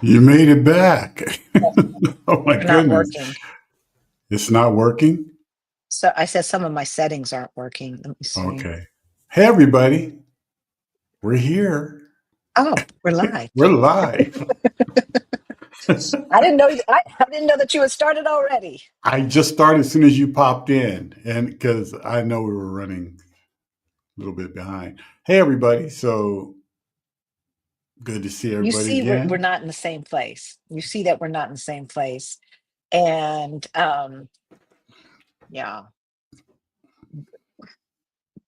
You made it back. Oh my They're not goodness. working. It's not working? So I said some of my settings aren't working. Let me see. Okay. Hey, everybody. We're here. Oh, we're live. We're live. I didn't know. I didn't know that you had started already. I just started as soon as you popped in, and because I know we were running a little bit behind. Hey, everybody. So good to see You everybody see, we're again. not in the same place. You see that we're not in the same place, and yeah.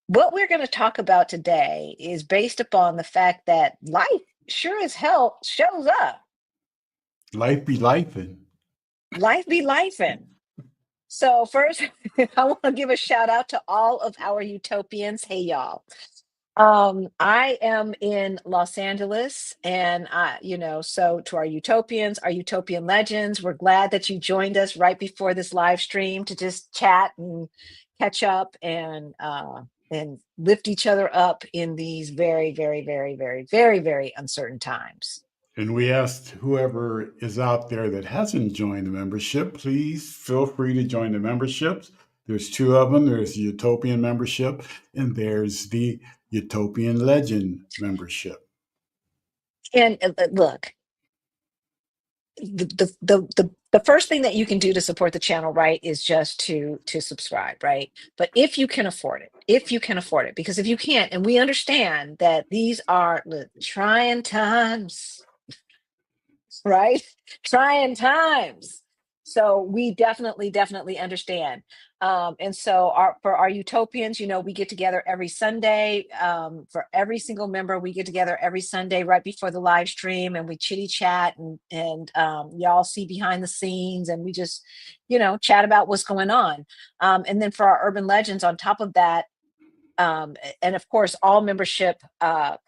What we're going to talk about today is based upon the fact that life sure as hell shows up. Life be lifing. Life be lifing. So first, I want to give a shout out to all of our utopians. Hey, y'all. I am in Los Angeles, and so to our utopians, our utopian legends, we're glad that you joined us right before this live stream to just chat and catch up and lift each other up in these very, very, very, very, very, very uncertain times. And we asked whoever is out there that hasn't joined the membership, please feel free to join the memberships. There's two of them. There's the Utopian membership and there's the Utopian Legend membership. And look, the first thing that you can do to support the channel, right, is just to subscribe, right? But if you can afford it, because if you can't, and we understand that these are trying times, right? Trying times. So we definitely understand. And so for our utopians, we get together every Sunday. For every single member, we get together every Sunday right before the live stream, and we chitty chat and y'all see behind the scenes, and we just, chat about what's going on. And then for our urban legends, on top of that, and of course all membership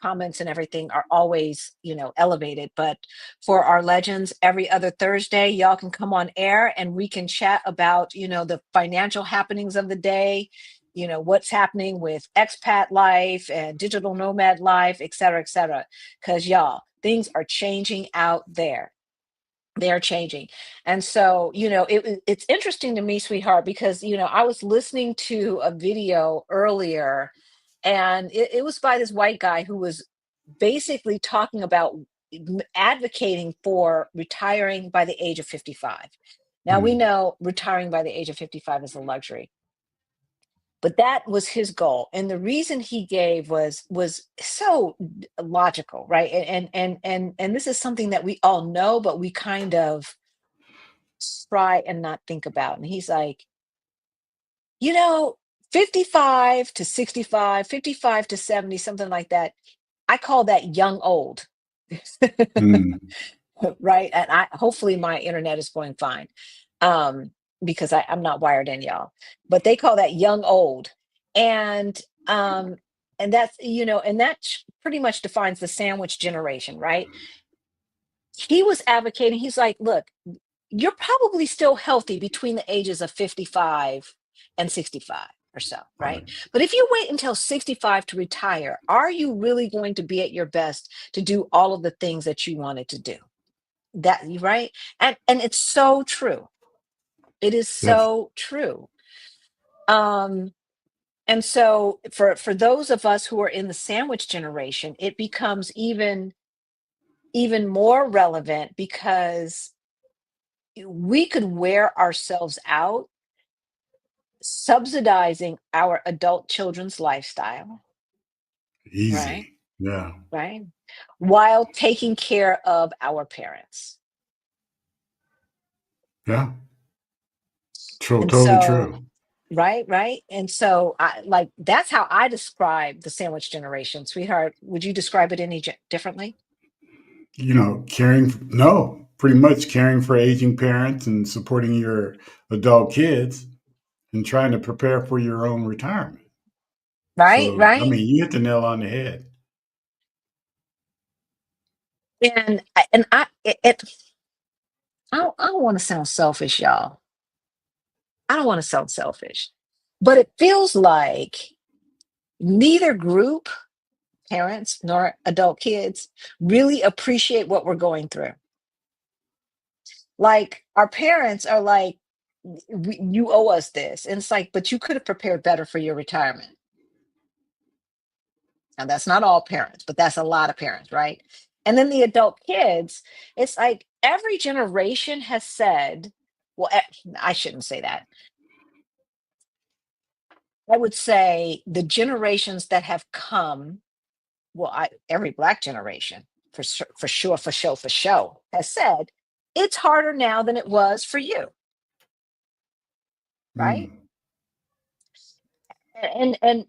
comments and everything are always elevated, but for our legends, every other Thursday y'all can come on air and we can chat about the financial happenings of the day, what's happening with expat life and digital nomad life, etc., because y'all, things are changing out there. They are changing. And so it's interesting to me, sweetheart, because I was listening to a video earlier, and it was by this white guy who was basically talking about advocating for retiring by the age of 55. Now we Hmm. know retiring by the age of 55 is a luxury, but that was his goal, and the reason he gave was so logical, right? And this is something that we all know, but we kind of try and not think about. And he's like, you know 55 to 65, 55 to 70, something like that, I call that young old. Hmm. Right, and I hopefully my internet is going fine, um because I'm not wired in, y'all, but they call that young old. And um and that's and that pretty much defines the sandwich generation, right? He was advocating, he's like, look, you're probably still healthy between the ages of 55 and 65 or so, right? Right. But if you wait until 65 to retire, are you really going to be at your best to do all of the things that you wanted to do? That, right? And it's so true. It is Yes. so true. Um, and so for those of us who are in the sandwich generation, it becomes even more relevant because we could wear ourselves out subsidizing our adult children's lifestyle, right? Easy. Yeah. Right. While taking care of our parents. Yeah. True. And Totally so, true. right. And so that's how I describe the sandwich generation. Sweetheart, would you describe it any differently? No, pretty much caring for aging parents and supporting your adult kids and trying to prepare for your own retirement. Right, So, I right. mean, you hit the nail on the head. I don't want to sound selfish, y'all. I don't want to sound selfish, but it feels like neither group, parents nor adult kids, really appreciate what we're going through. Like our parents are like, you owe us this. And it's like, but you could have prepared better for your retirement. Now that's not all parents, but that's a lot of parents, right? And then the adult kids, it's like every generation has said, well, I shouldn't say that. I would say the generations that have come, well, every Black generation, for sure, has said it's harder now than it was for you, right? Mm,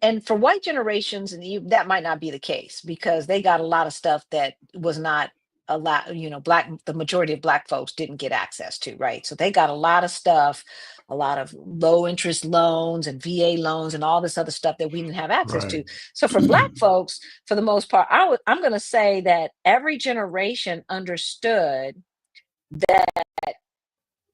And for white generations, and that might not be the case because they got a lot of stuff that was not a lot, the majority of Black folks didn't get access to, right? So they got a lot of stuff, a lot of low interest loans and VA loans and all this other stuff that we didn't have access right. to. So for Black folks, for the most part, I'm going to say that every generation understood that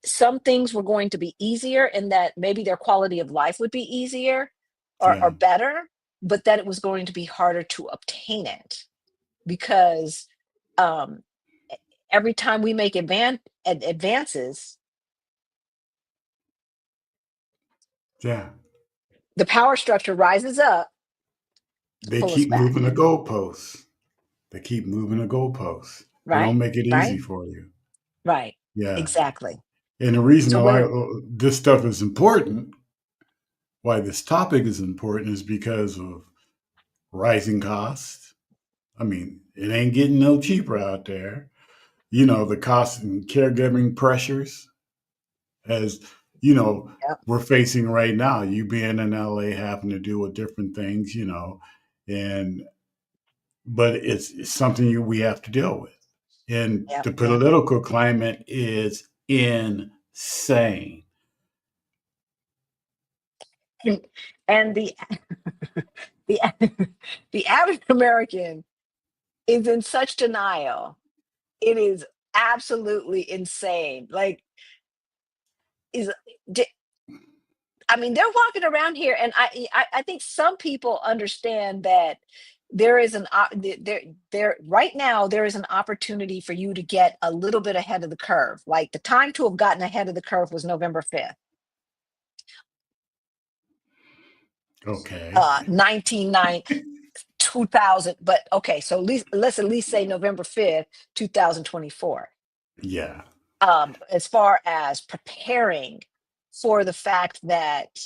some things were going to be easier and that maybe their quality of life would be easier or Yeah. better, but that it was going to be harder to obtain it because um, every time we make advances, Yeah. the power structure rises up to They pull us keep back, moving the goalposts. They keep moving the goalposts. They don't right? make it easy Right? for you. Right. Yeah. Exactly. And the reason So why when, this stuff is important, why this topic is important, is because of rising costs. I mean, it ain't getting no cheaper out there. The cost and caregiving pressures, as you know, yep, we're facing right now. You being in LA, having to deal with different things, and but it's something we have to deal with. And yep, the yep. political climate is insane. And, and the the average American is in such denial. It is absolutely insane. Like, is I mean, they're walking around here, and I think some people understand that there is there right now there is an opportunity for you to get a little bit ahead of the curve. Like the time to have gotten ahead of the curve was November 5th, Okay. 1990, 2000. But okay, so let's at least say November 5th, 2024. Yeah. As far as preparing for the fact that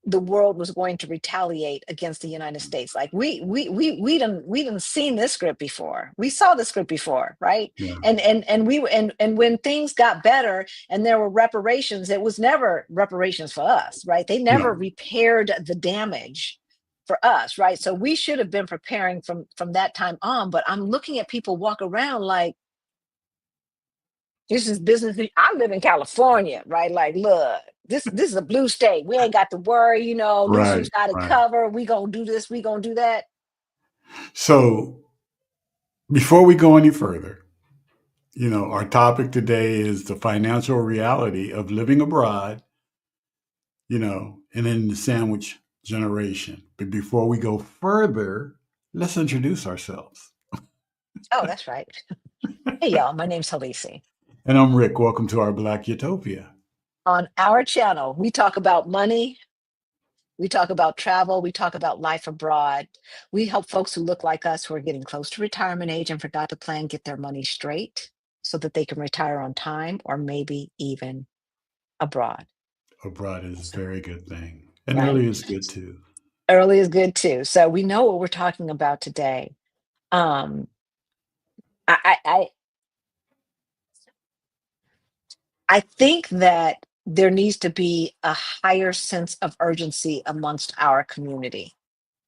the world was going to retaliate against the United States. Like we done seen this script before. We saw this script before, right? Yeah. And when things got better and there were reparations, it was never reparations for us, right? They never No. repaired the damage for us, right? So we should have been preparing from that time on. But I'm looking at people walk around like this is business. I live in California, right? Like, look, this is a blue state. We ain't got to worry, at least Right. who's got it Right. covered. We gonna do this, we gonna do that. So before we go any further, our topic today is the financial reality of living abroad, and in the sandwich generation. But before we go further, let's introduce ourselves. Oh, that's right. Hey y'all, my name's Halisi. And I'm Rick. Welcome to our Black Utopia. On our channel, we talk about money, we talk about travel, we talk about life abroad. We help folks who look like us who are getting close to retirement age and forgot to plan get their money straight so that they can retire on time or maybe even abroad. Abroad is a So, very good thing. And right? early is good too. Early is good too. So we know what we're talking about today. Um, I think that there needs to be a higher sense of urgency amongst our community.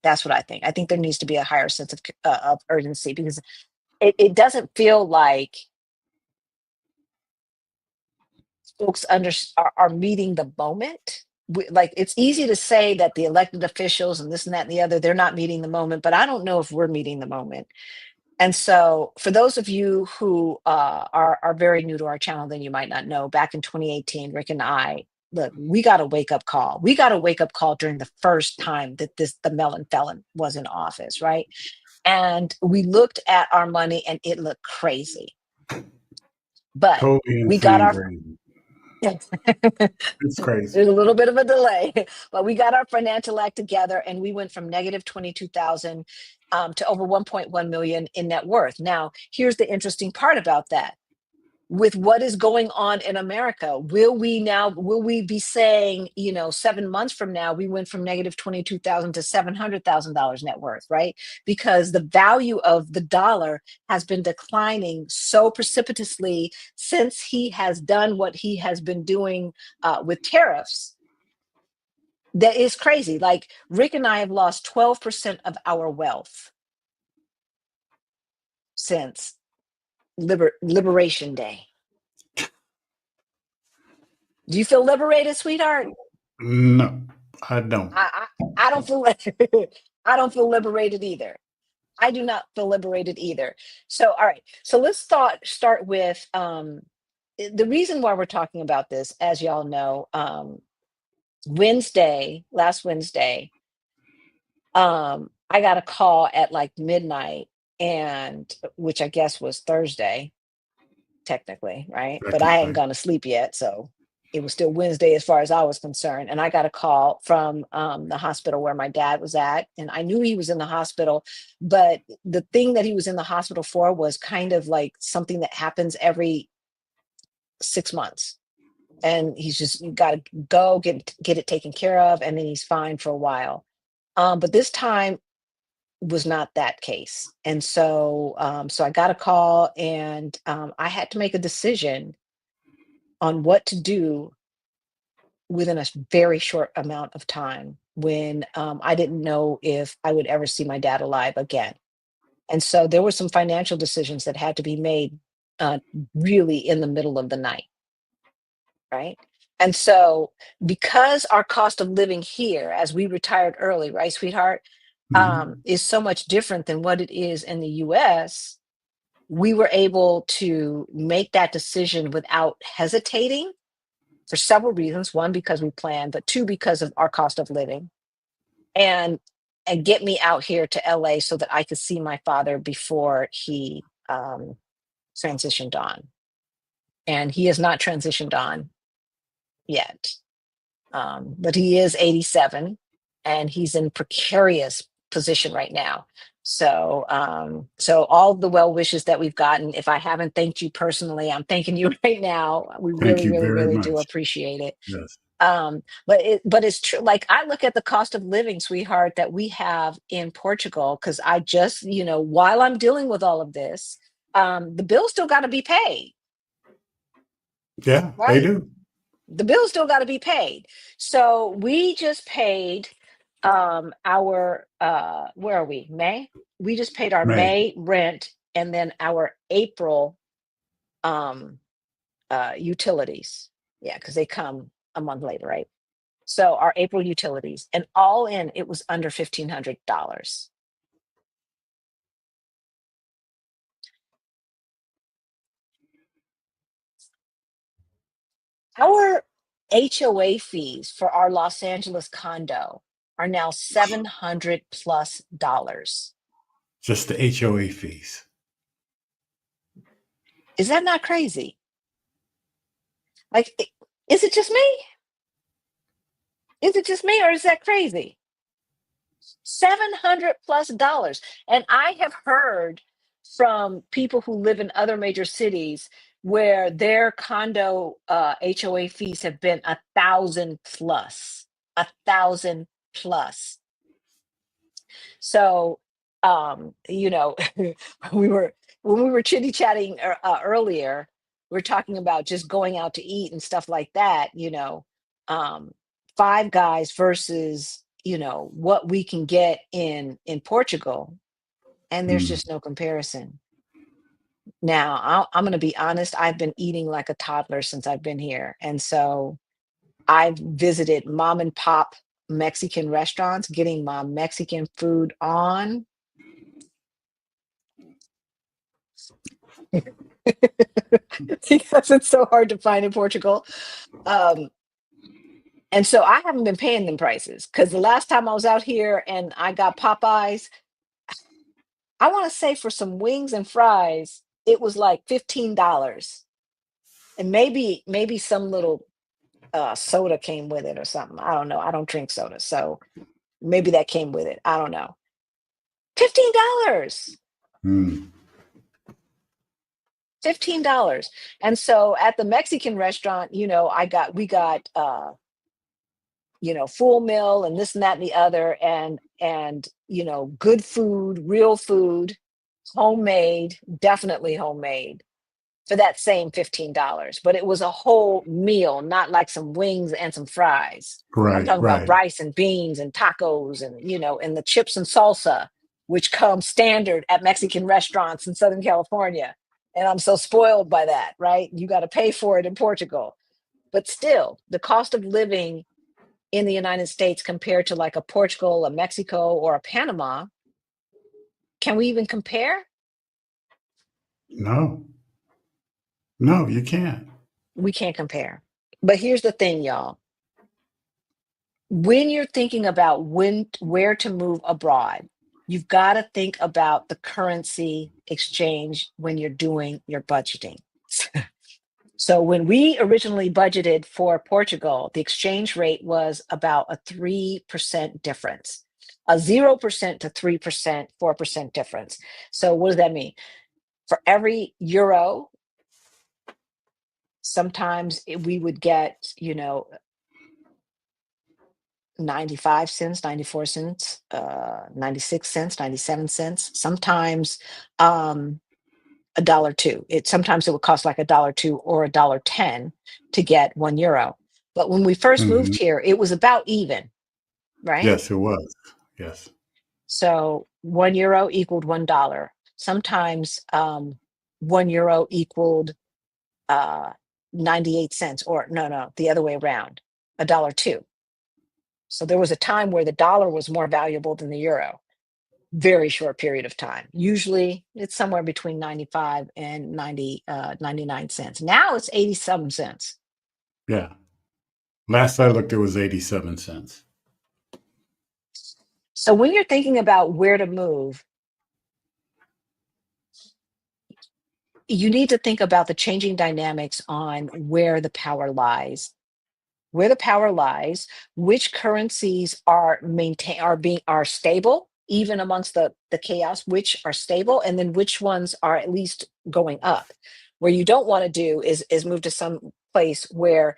That's what I think. I think there needs to be a higher sense of urgency because it doesn't feel like folks are meeting the moment. Like it's easy to say that the elected officials and this and that and the other, they're not meeting the moment, but I don't know if we're meeting the moment. And so, for those of you who are very new to our channel, then you might not know. Back in 2018, Rick and I look. We got a wake up call. We got a wake up call during the first time that the melon felon was in office, right? And we looked at our money, and it looked crazy. But Totally we got insane our brain. there's It's crazy. a little bit of a delay, but we got our financial act together and we went from negative 22,000 to over 1.1 million in net worth. Now, here's the interesting part about that. With what is going on in America, will we be saying, 7 months from now, we went from negative 22,000 to $700,000 net worth, right? Because the value of the dollar has been declining so precipitously since he has done what he has been doing with tariffs. That is crazy. Like Rick and I have lost 12% of our wealth since Liberation Day. Do you feel liberated, sweetheart? No, I don't. I don't feel I don't feel liberated either. I do not feel liberated either. So all right. So let's start with the reason why we're talking about this, as y'all know, last Wednesday, I got a call at like midnight, and which I guess was Thursday, technically, right? But I hadn't Technically. gone to sleep yet, so it was still Wednesday as far as I was concerned. And I got a call from the hospital where my dad was at, and I knew he was in the hospital, but the thing that he was in the hospital for was kind of like something that happens every 6 months. And he's just got to go get it taken care of, and then he's fine for a while. But this time was not that case, and so I got a call, and I had to make a decision on what to do within a very short amount of time when I didn't know if I would ever see my dad alive again. And so there were some financial decisions that had to be made uh, really in the middle of the night, right? And so because our cost of living here, as we retired early, right, sweetheart, Mhm. is so much different than what it is in the US, we were able to make that decision without hesitating for several reasons. One, because we planned, but two, because of our cost of living, and and get me out here to LA so that I could see my father before he transitioned on. And he has not transitioned on yet. But he is 87 and he's in precarious position right now. So all the well wishes that we've gotten, if I haven't thanked you personally, I'm thanking you right now. We Thank really, you really, very really do much. appreciate it. Yes. But it's true. Like I look at the cost of living, sweetheart, that we have in Portugal, because I just, while I'm dealing with all of this, the bill still got to be paid, Yeah, they right? do. The bill still got to be paid. So we just paid our where are we? May? We just paid our May. May rent and then our April um utilities. Yeah, because they come a month later, right? So our April utilities, and all in, it was under $1,500. Our HOA fees for our Los Angeles condo are now $700 plus. Just the HOA fees. Is that not crazy? Like, is it just me? Is it just me, or is that crazy? $700 plus. And I have heard from people who live in other major cities where their condo HOA fees have been 1,000 plus, 1,000 plus. So, we were when we were chitty chatting earlier, we are talking about just going out to eat and stuff like that. Um, Five Guys versus what we can get in Portugal, and there's Mm. just no comparison. Now, I'm going to be honest. I've been eating like a toddler since I've been here, and so I've visited mom and pop Mexican restaurants, getting my Mexican food on. Because it's so hard to find in Portugal. Um, and so I haven't been paying them prices, because the last time I was out here and I got Popeyes, I want to say for some wings and fries, it was like $15. And maybe some little soda came with it or something. I don't know. I don't drink soda, so maybe that came with it. I don't know. $15. Mm. $15. And so at the Mexican restaurant, we got full meal and this and that and the other, and good food, real food, homemade, definitely homemade, for that same $15. But it was a whole meal, not like some wings and some fries. I'm Right, talking about right. rice and beans and tacos and the chips and salsa, which come standard at Mexican restaurants in Southern California. And I'm so spoiled by that, right? You got to pay for it in Portugal. But still, the cost of living in the United States compared to like a Portugal, a Mexico, or a Panama, can we even compare? No, no, you can't. We can't compare. But here's the thing, y'all. When you're thinking about where to move abroad, you've got to think about the currency exchange when you're doing your budgeting. So when we originally budgeted for Portugal, the exchange rate was about a 3% difference, a 0% to 3%, 4% difference. So what does that mean? For every euro, sometimes we would get, 95 cents, 94 cents, 96 cents, 97 cents, sometimes a dollar two. Sometimes it would cost like a dollar two or a dollar 10 to get 1 euro. But when we first moved Hmm. here, it was about even, right? Yes, it was. Yes. So 1 euro equaled $1. Sometimes 1 euro equaled uh 98 cents, or no, the other way around, a dollar two. So there was a time where the dollar was more valuable than the euro. Very short period of time. Usually it's somewhere between 95 and 99 cents. Now it's 80 some cents. Yeah. Last I looked, it was 87 cents. So when you're thinking about where to move, you need to think about the changing dynamics on where the power lies. Where the power lies, which currencies are stable even amongst the chaos, which are stable, and then which ones are at least going up. Where you don't want to do is move to some place where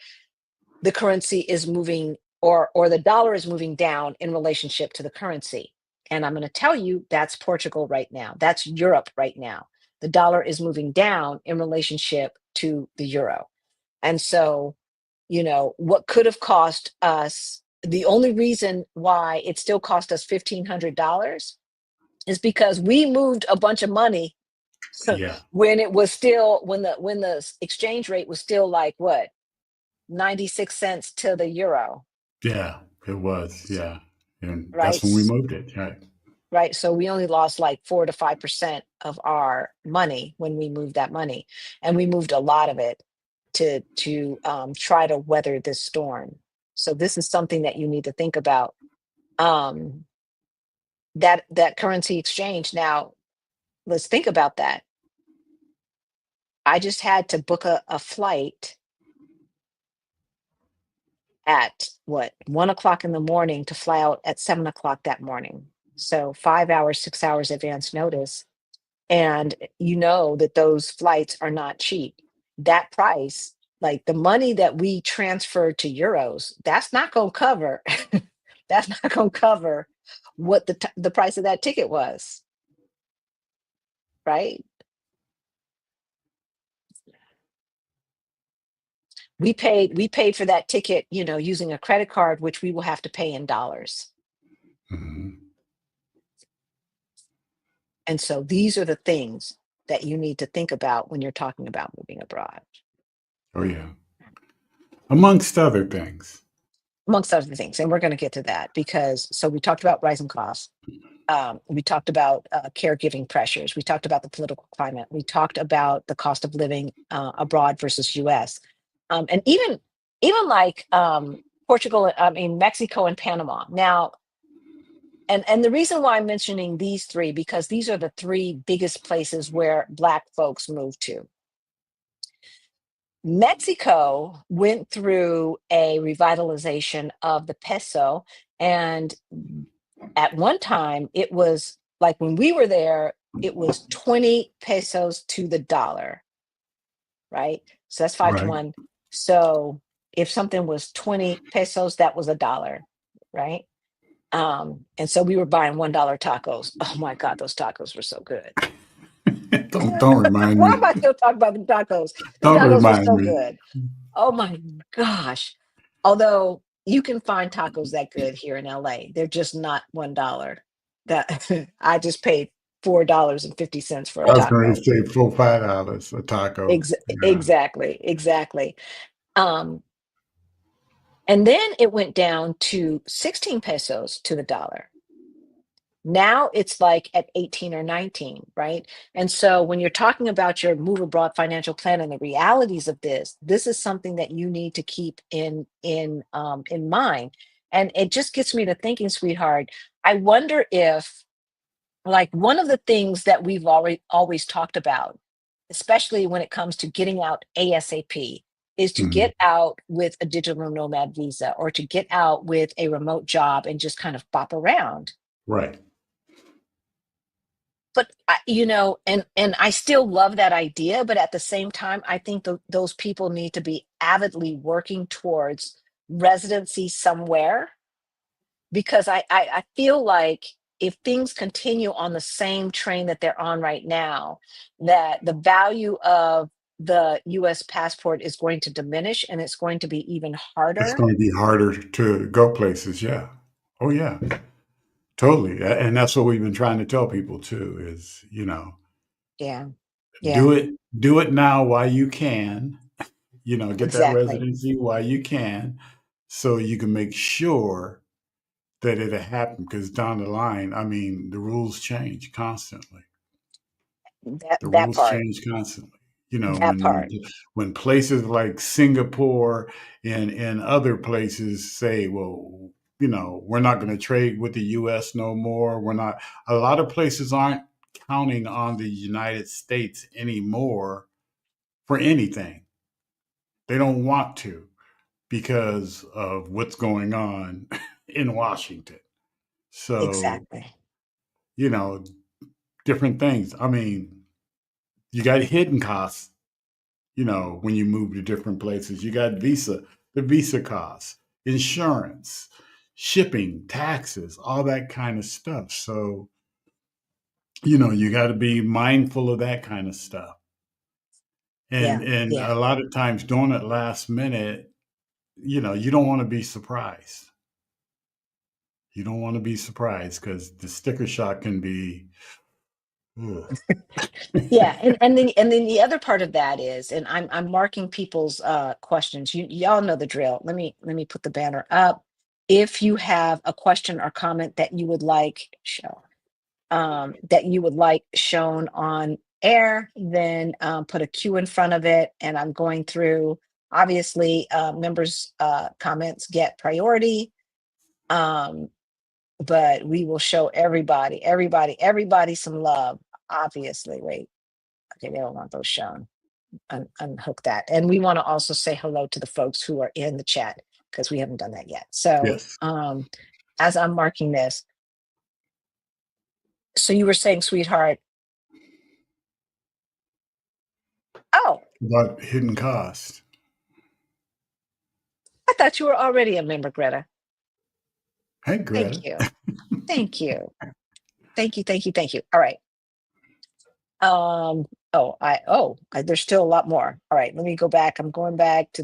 the currency is moving, or the dollar is moving down in relationship to the currency. And I'm going to tell you that's Portugal right now. That's Europe right now. The dollar is moving down in relationship to the euro. And so, what could have cost us, the only reason why it still cost us $1,500 is because we moved a bunch of money Yeah. when it was still, when the exchange rate was still like what, 96 cents to the euro, Yeah, it was. Yeah. And right? that's when we moved it. Right. Right. So we only lost like 4 to 5% of our money when we moved that money. And we moved a lot of it to try to weather this storm. So this is something that you need to think about. Um, that currency exchange. Now, let's think about that. I just had to book a flight at what, 1 o'clock in the morning to fly out at 7 o'clock that morning. So 5 hours, 6 hours advance notice. And you know that those flights are not cheap. That price, like the money that we transferred to euros, that's not going to cover. That's not going to cover what the price of that ticket was, right? We paid for that ticket, using a credit card, which we will have to pay in dollars. Hmm. And so these are the things that you need to think about when you're talking about moving abroad, Oh, yeah. Amongst other things. amongst other things. And we're going to get to that because, so we talked about rising costs. We talked about caregiving pressures. We talked about the political climate. We talked about the cost of living abroad versus U.S. And even like Portugal, I mean Mexico and Panama. Now, and the reason why I'm mentioning these three, because these are the three biggest places where Black folks move to. Mexico went through a revitalization of the peso, and at one time it was like when we were there, it was 20 pesos to the dollar, right? So that's 5 to Right. 1. So if something was 20 pesos, that was a dollar, right? And so we were buying $1 tacos. Oh my God, those tacos were so good. Don't remind Why me. am I still talking about the tacos? The Don't tacos were remind so me. good. Oh my gosh. Although you can find tacos that good here in LA, they're just not $1. That I just paid $4.50 for a I was going to taco. say $4, $5 a taco. Ex- Yeah. exactly, exactly. Um, and then it went down to 16 pesos to the dollar. Now it's like at 18 or 19, right? And so when you're talking about your move abroad financial plan and the realities of this is something that you need to keep in mind. And it just gets me to thinking, sweetheart, I wonder if, like, one of the things that we've always talked about, especially when it comes to getting out ASAP, is to Mhm. get out with a digital nomad visa or to get out with a remote job and just kind of bop around. Right. But and I still love that idea, but at the same time I think those people need to be avidly working towards residency somewhere, because I feel like if things continue on the same train that they're on right now, that the value of the US passport is going to diminish and it's going to be even It's harder. going to be harder to go places. Yeah. Oh, yeah. Totally. And that's what we've been trying to tell people too is, Yeah, do yeah, it, do it now while you can, get that exactly, residency while you can so you can make sure that it'll happen because down the line, I mean, the rules change constantly. that The that rules part, change constantly. that part. When places like Singapore and other places say, well, we're not going to trade with the US no more. We're not A lot of places aren't counting on the United States anymore for anything. They don't want to because of what's going on in Washington. So, Exactly. you know, different things. I mean, you got hidden costs, when you move to different places. You got the visa costs, insurance, shipping, taxes, all that kind of stuff. So, you got to be mindful of that kind of stuff. And Yeah, and yeah. a lot of times doing it last minute, you don't want to be surprised. You don't want to be surprised because the sticker shock can be, ugh. Yeah, and then the other part of that is, and I'm marking people's questions. Y'all know the drill. Let me put the banner up. If you have a question or comment that you would like shown on air, then put a Q in front of it, and I'm going through. Obviously, members' comments get priority, um, but we will show everybody some love. Obviously, wait. Okay, they don't want those shown. Unhook that. And we want to also say hello to the folks who are in the chat because we haven't done that yet. So Yes, as I'm marking this, so you were saying, sweetheart, oh, about hidden cost. I thought you were already a member, Greta. Hey, Thank Greta. you. Thank you. Thank you. Thank you. Thank you. All right. Um, there's still a lot more. All right, let me go back. I'm going back to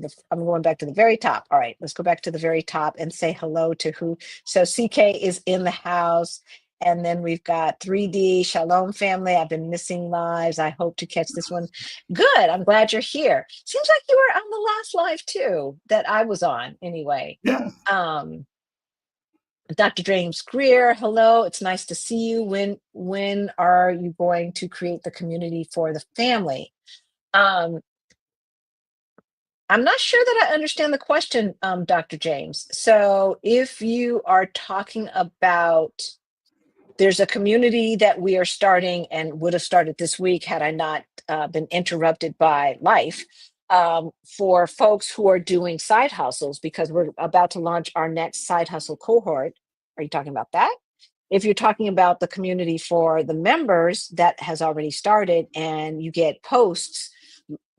the very top. All right, let's go back to the very top and say hello to who. So CK is in the house. And then we've got 3D Shalom family. I've been missing lives. I hope to catch this one. Good. I'm glad you're here. Seems like you were on the last live too that I was on anyway. Yeah. Um, Dr. James Greer, hello. It's nice to see you. When are you going to create the community for the family? Um, I'm not sure that I understand the question, Dr. James. So if you are talking about there's a community that we are starting and would have started this week had I not been interrupted by life. for folks who are doing side hustles, because we're about to launch our next side hustle cohort. Are you talking about that? If you're talking about the community for the members, that has already started, and you get posts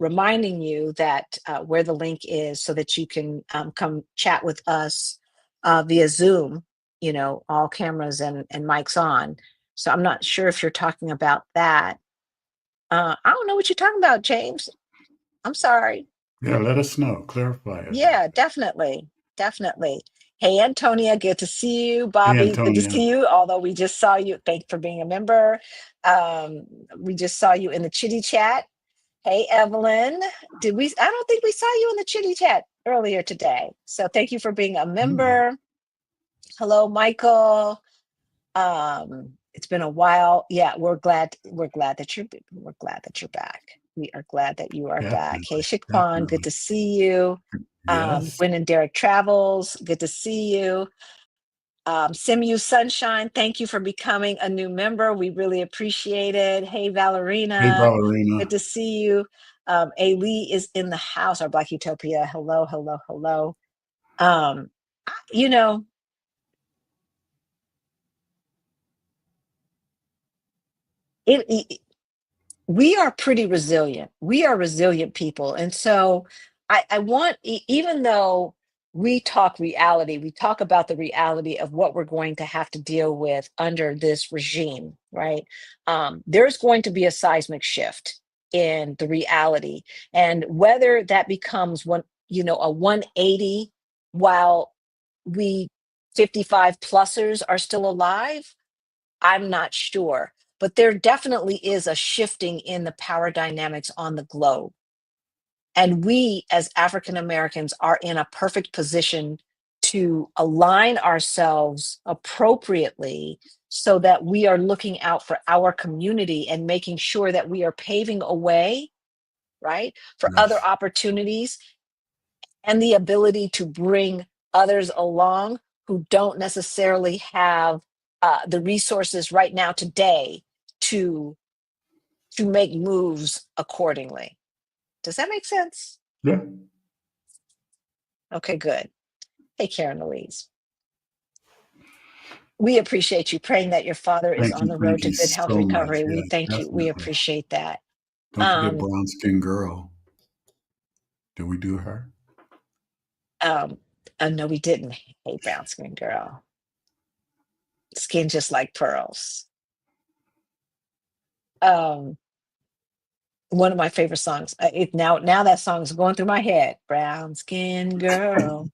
reminding you that where the link is, so that you can come chat with us via Zoom, all cameras and mics on. So I'm not sure if you're talking about that. I don't know what you're talking about, James. I'm sorry. Yeah, let us know. Clarify it. Yeah, definitely. Definitely. Hey, Antonia, good to see you. Hey, Bobby, good to Antonia. see you. Although we just saw you. Thanks for being a member. We just saw you in the chitty chat. Hey, Evelyn. I don't think we saw you in the chitty chat earlier today. So thank you for being a Hmm. member. Hello, Michael. It's been a while. Yeah, we're glad that you're back. We are glad that you are back. Hey, Definitely. Shaquan, good Definitely. to see you. Yes. Gwen and Derek Travels, good to see you. Simu Sunshine, thank you for becoming a new member. We really appreciate it. Hey, Hey, Valerina, good Ballerina. to see you. A Lee is in the house, our Black Utopia. Hello, hello, hello. Um, you know, it we are pretty resilient. We are resilient people. And so I want, even though we talk reality, we talk about the reality of what we're going to have to deal with under this regime, right? There's going to be a seismic shift in the reality. And whether that becomes a 180 while we 55 plussers are still alive, I'm not sure, but there definitely is a shifting in the power dynamics on the globe. And we, as African Americans, are in a perfect position to align ourselves appropriately so that we are looking out for our community and making sure that we are paving a way, right, for other Yes. opportunities and the ability to bring others along who don't necessarily have the resources right now today to make moves accordingly. Does that make sense? Yeah. Okay, good. Hey, Karen Louise. We appreciate you praying that your father is on the road Thank to you good health so much. recovery. We Yes, thank you. We definitely. appreciate that. Don't forget Um, Brown Skin Girl. Did we do her? um, no, we didn't. Hey, brown skin girl. Skin just like pearls. Um, One of my favorite songs. Now that song is going through my head. Brown skin girl.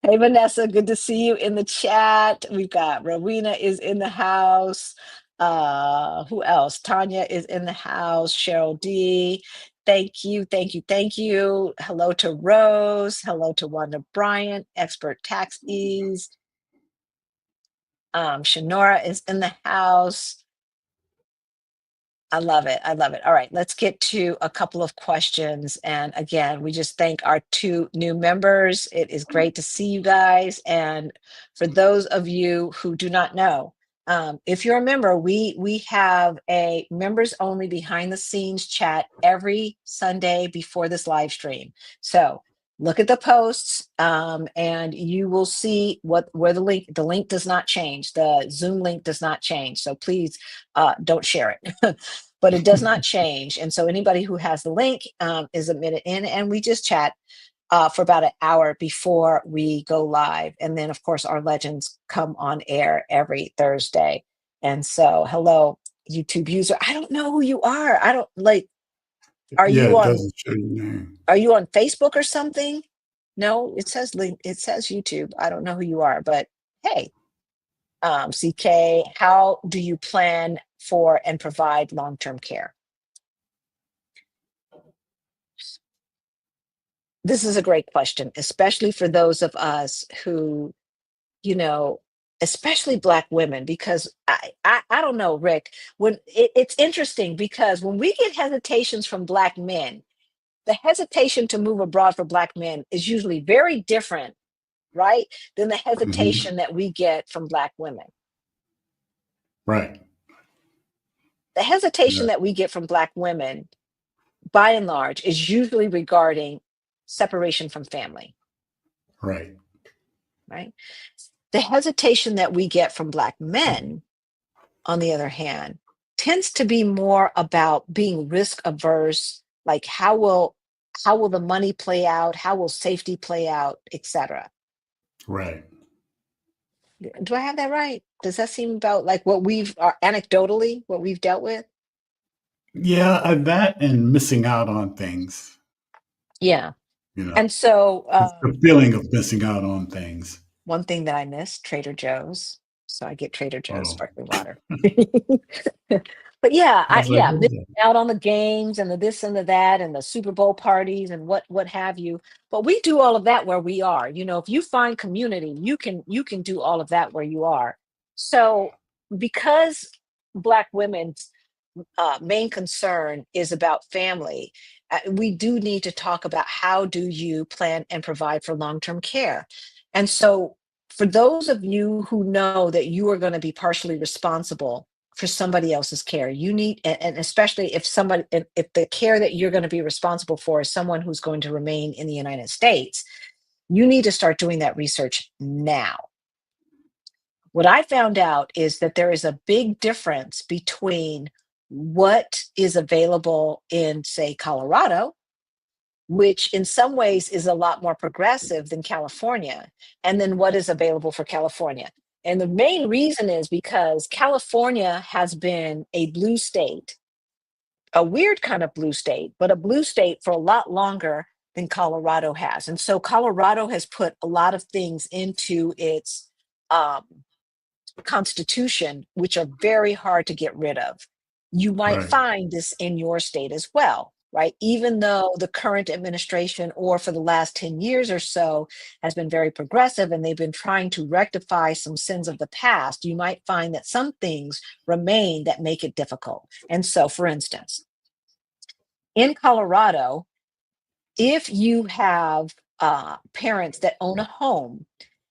Hey, Vanessa, good to see you in the chat. We've got Rowena is in the house. Who else? Tanya is in the house. Cheryl D. Thank you, thank you, thank you. Hello to Rose. Hello to Wanda Bryant, expert tax ease. Shanora is in the house. I love it. I love it. All right, let's get to a couple of questions. And again, we just thank our two new members. It is great to see you guys. And for those of you who do not know, if you're a member, we have a members only behind the scenes chat every Sunday before this live stream. So look at the posts and you will see where the link does not change. The Zoom link does not change. So please don't share it. But it does not change. And so anybody who has the link is admitted in, and we just chat for about an hour before we go live. And then, of course, our legends come on air every Thursday. And so, hello, YouTube user. I don't know who you are. I don't like. Are Yeah, you it on? doesn't show your name. Are you on Facebook or something? No, it says link. It says YouTube. I don't know who you are, but hey, CK, how do you plan for and provide long-term care? This is a great question, especially for those of us who, you know, especially Black women, because I don't know, Rick, it's interesting because when we get hesitations from Black men, the hesitation to move abroad for Black men is usually very different, right, than the Hmm. hesitation that we get from Black women. Right. The The hesitation Yeah. that we get from Black women, by and large, is usually regarding separation from family, Right. right? The hesitation that we get from Black men, on the other hand, tends to be more about being risk averse, like how will the money play out, how will safety play out, etc. Right. Do I have that right? Does that seem about like what we've anecdotally what we've dealt with? Yeah, that and missing out on things, Yeah. you know, And so it's the feeling of missing out on things. one thing that I miss, Trader Joe's. So I get Trader Joe's Oh, sparkling water. But yeah, I was like, what missing is that? out on the games and the this and the that and the Super Bowl parties and what have you. But we do all of that where we are. If you find community, you can do all of that where you are. So because Black women's main concern is about family, we do need to talk about how do you plan and provide for long-term care. And so for those of you who know that you are going to be partially responsible for somebody else's care, you need, and especially if the care that you're going to be responsible for is someone who's going to remain in the United States, you need to start doing that research now. What I found out is that there is a big difference between what is available in, say, Colorado, which in some ways is a lot more progressive than California, and then what is available for California. And the main reason is because California has been a blue state, a weird kind of blue state, but a blue state for a lot longer than Colorado has. And so Colorado has put a lot of things into its um, constitution, which are very hard to get rid of. You might Right. find this in your state as well, right? Even though the current administration, or for the last 10 years or so, has been very progressive and they've been trying to rectify some sins of the past, you might find that some things remain that make it difficult. And so, for instance, in Colorado, if you have parents that own a home,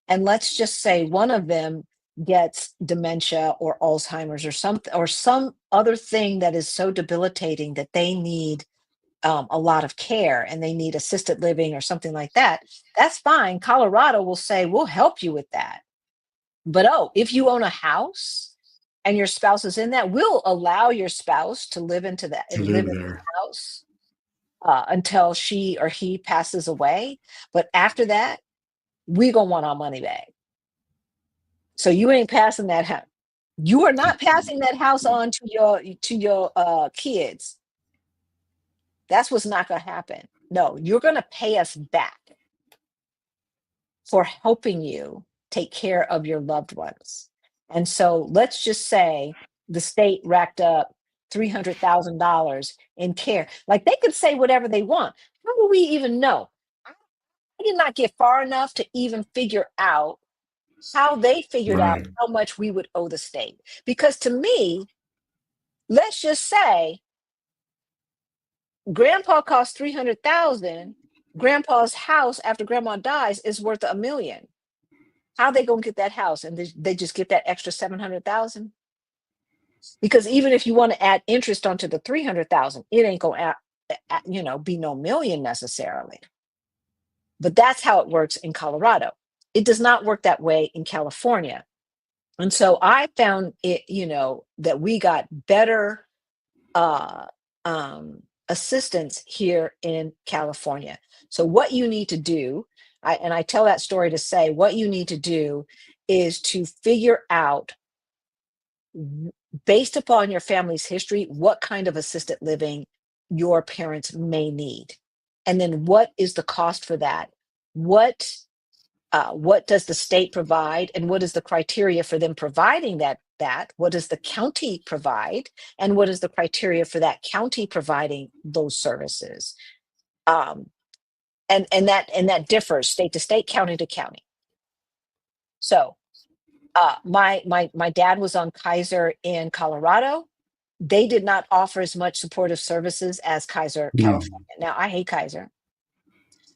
and let's just say one of them gets dementia or Alzheimer's or some other thing that is so debilitating that they need a lot of care and they need assisted living or something like that, that's fine. Colorado will say, we'll help you with that. But if you own a house and your spouse is in that, we'll allow your spouse to live To live live in there. the house until she or he passes away. But after that, we gonna want our money back. So you ain't passing that house. You are not passing that house on to your kids. That's what's not gonna happen. No, you're gonna pay us back for helping you take care of your loved ones. And so let's just say the state racked up $300,000 in care. Like they could say whatever they want. How do we even know? I did not get far enough to even figure out how they figured out Right. how much we would owe the state. Because to me, let's just say grandpa costs 300,000, grandpa's house after grandma dies is worth 1 million. How they gonna get that house? And they just get that extra 700,000? Because even if you want to add interest onto the 300,000, it ain't gonna be no million necessarily. But that's how it works in Colorado. It does not work that way in California. And so I found it, that we got better uh, assistance here in California. So what you need to do, I tell that story to say, what you need to do is to figure out, based upon your family's history, what kind of assisted living your parents may need. And then what is the cost for that? What does the state provide, and what is the criteria for them providing that? What does the county provide, and what is the criteria for that county providing those services? um, and that differs state to state, county to county. So my dad was on Kaiser in Colorado. They did not offer as much supportive services as Kaiser No. California. Now I hate Kaiser,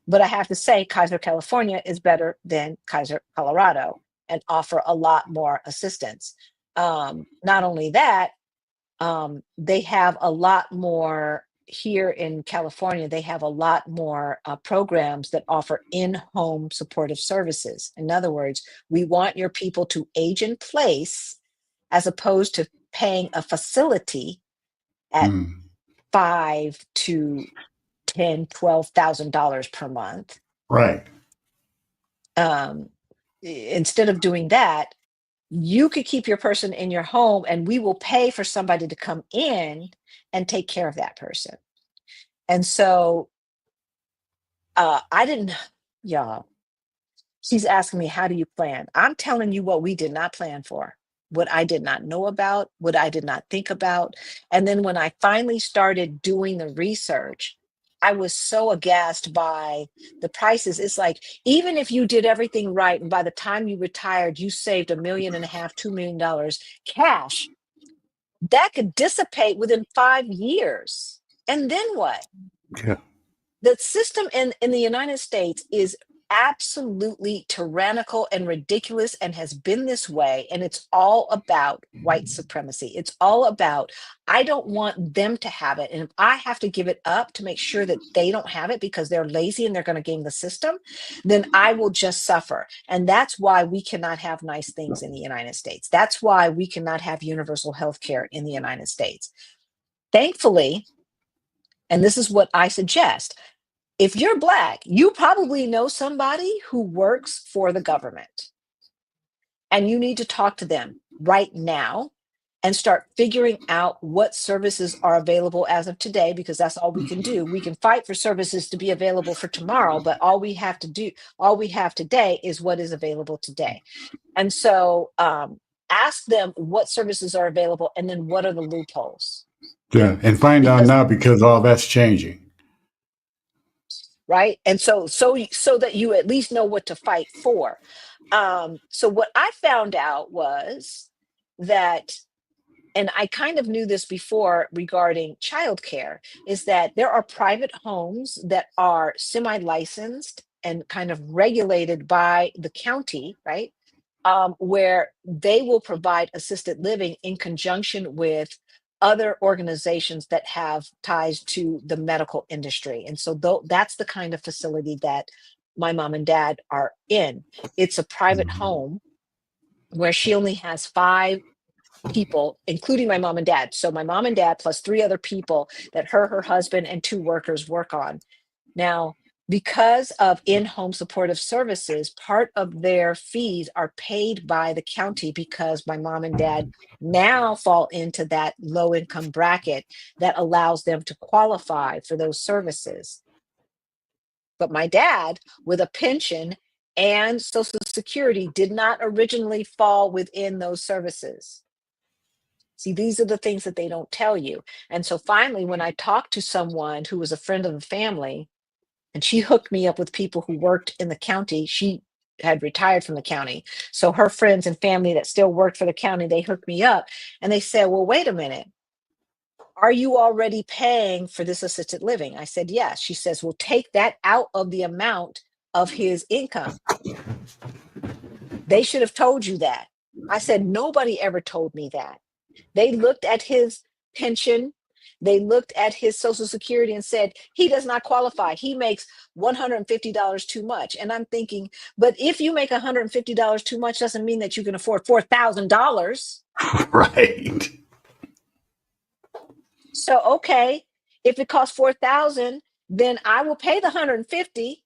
but I have to say Kaiser California is better than Kaiser Colorado and offer a lot more assistance. Not only that, They have a lot more here in California. They have a lot more programs that offer in-home supportive services. In other words, we want your people to age in place as opposed to paying a facility at Mm. five to $10,000, $12,000 per month. Right. Um, Instead of doing that, you could keep your person in your home and we will pay for somebody to come in and take care of that person. And so I didn't, y'all, she's asking me, how do you plan? I'm telling you what we did not plan for, what I did not know about, what I did not think about. And then when I finally started doing the research, I was so aghast by the prices. It's like, even if you did everything right, and by the time you retired, you saved $1.5 million, $2 million cash, that could dissipate within 5 years. And then what? Yeah. The system in the United States is absolutely tyrannical and ridiculous and has been this way. And it's all about white supremacy. It's all about, I don't want them to have it. And if I have to give it up to make sure that they don't have it because they're lazy and they're going to game the system, then I will just suffer. And that's why we cannot have nice things in the United States. That's why we cannot have universal health care in the United States. Thankfully, and this is what I suggest, if you're Black, you probably know somebody who works for the government, and you need to talk to them right now and start figuring out what services are available as of today, because that's all we can do. We can fight for services to be available for tomorrow, but all we have today is what is available today. And so ask them what services are available and then what are the loopholes. Yeah. And find out Because now because all that's changing. right, and so that you at least know what to fight for. So what I found out was that, and I kind of knew this before regarding childcare, is that there are private homes that are semi-licensed and kind of regulated by the county, right? Where they will provide assisted living in conjunction with other organizations that have ties to the medical industry. And so that's the kind of facility that my mom and dad are in. It's a private Mhm. home where she only has 5 people, including my mom and dad. So my mom and dad plus 3 other people that her husband, and 2 workers work on. Now, because of in-home supportive services, part of their fees are paid by the county because my mom and dad now fall into that low income bracket that allows them to qualify for those services. But my dad, with a pension and Social Security, did not originally fall within those services. See, these are the things that they don't tell you. And so finally, when I talked to someone who was a friend of the family, and she hooked me up with people who worked in the county, she had retired from the county. So her friends and family that still worked for the county, they hooked me up and they said, well, wait a minute. Are you already paying for this assisted living? I said, yes. She says, well, take that out of the amount of his income. They should have told you that. I said, nobody ever told me that. They looked at his pension, they looked at his Social Security and said, he does not qualify. He makes $150 too much. And I'm thinking, but if you make $150 too much, doesn't mean that you can afford $4,000. Right. So, okay, if it costs 4,000, then I will pay the 150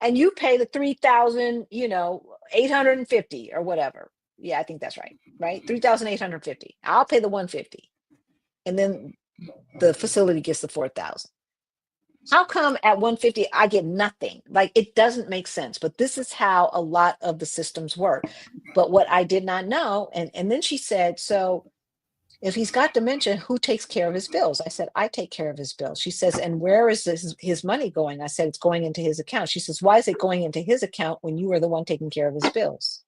and you pay the 3,000, 850 or whatever. Yeah, I think that's right, right? 3,850. I'll pay the 150. And then the facility gets the 4,000. How come at 150 I get nothing? Like, it doesn't make sense. But this is how a lot of the systems work. But what I did not know, and then she said, so if he's got dementia, who takes care of his bills? I said, I take care of his bills. She says, and where is his money going? I said, it's going into his account. She says, why is it going into his account when you are the one taking care of his bills?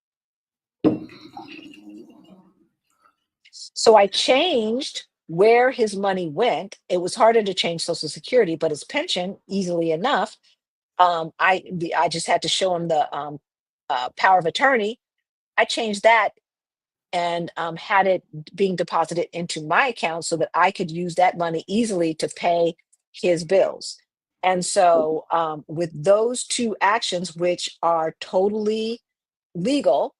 So I changed where his money went. It was harder to change Social Security, but his pension, easily enough. I just had to show him the power of attorney. I changed that and had it being deposited into my account so that I could use that money easily to pay his bills. And so with those two actions, which are totally legal,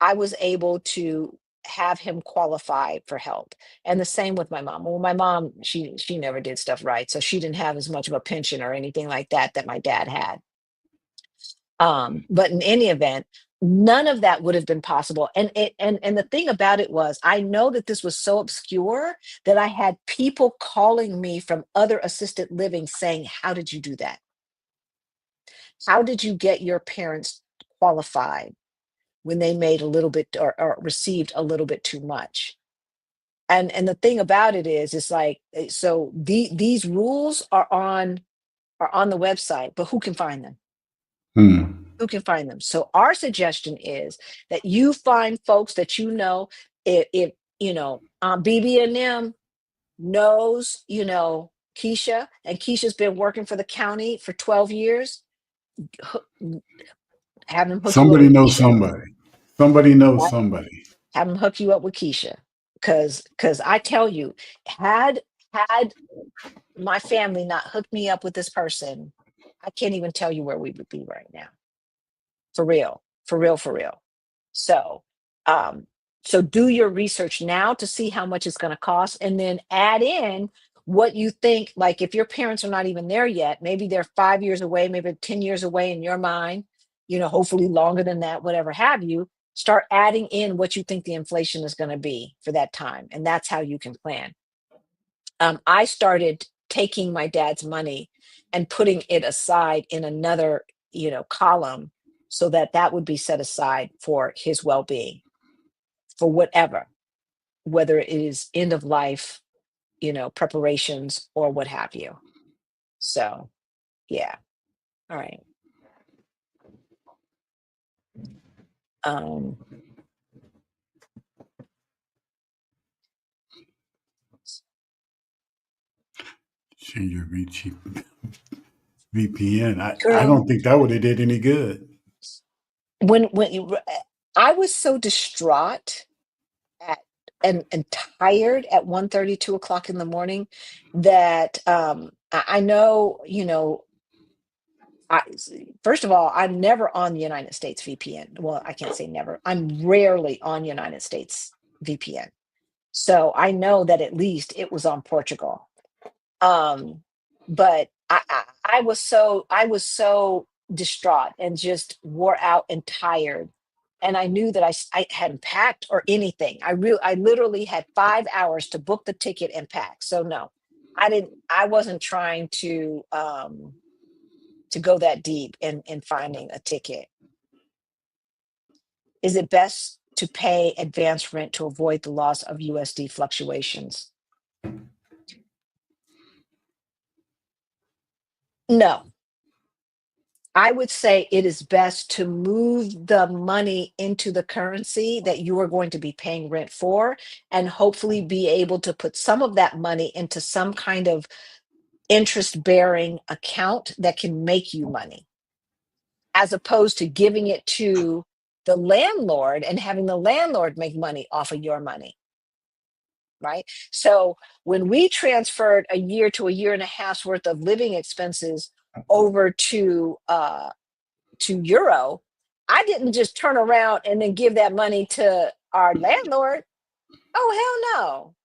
I was able to have him qualify for help. And the same with my mom. Well, my mom, she never did stuff right, so she didn't have as much of a pension or anything like that that my dad had. But in any event, none of that would have been possible. And the thing about it was, I know that this was so obscure that I had people calling me from other assisted living saying, "How did you do that? How did you get your parents qualified when they made a little bit or received a little bit too much?" And the thing about it is, it's like, so these rules are on the website, but who can find them? Hmm. Who can find them? So our suggestion is that you find folks that you know. If you know, BB and them knows, Keisha, and Keisha's been working for the county for 12 years. Hook, have them hook you up Somebody with knows Keisha. somebody. Somebody knows Right? somebody. Have them hook you up with Keisha. Because I tell you, had my family not hooked me up with this person, I can't even tell you where we would be right now. For real, for real, for real. So, um, so do your research now to see how much it's going to cost, and then add in what you think. Like, if your parents are not even there yet, maybe they're 5 years away, maybe 10 years away in your mind, hopefully longer than that, whatever have you. Start adding in what you think the inflation is going to be for that time. And that's how you can plan. I started taking my dad's money and putting it aside in another, column, so that that would be set aside for his well-being, for whatever, whether it is end of life, preparations or what have you. So, yeah. All right. Um, Change your VPN. I girl, don't think that would have did any good. when I was so distraught at and tired at 1:30, 2 o'clock in the morning, that I know, I, first of all, I'm never on the United States VPN. Well, I can't say never. I'm rarely on United States VPN. So I know that at least it was on Portugal. Um, but I was so distraught and just wore out and tired. And I knew that I hadn't packed or anything. I literally had 5 hours to book the ticket and pack. So no, I wasn't trying to go that deep in finding a ticket. Is it best to pay advance rent to avoid the loss of USD fluctuations? No, I would say it is best to move the money into the currency that you are going to be paying rent for, and hopefully be able to put some of that money into some kind of interest bearing account that can make you money, as opposed to giving it to the landlord and having the landlord make money off of your money. Right. So when we transferred a year to a year and a half's worth of living expenses over to euro, I didn't just turn around and then give that money to our landlord. Oh, hell no.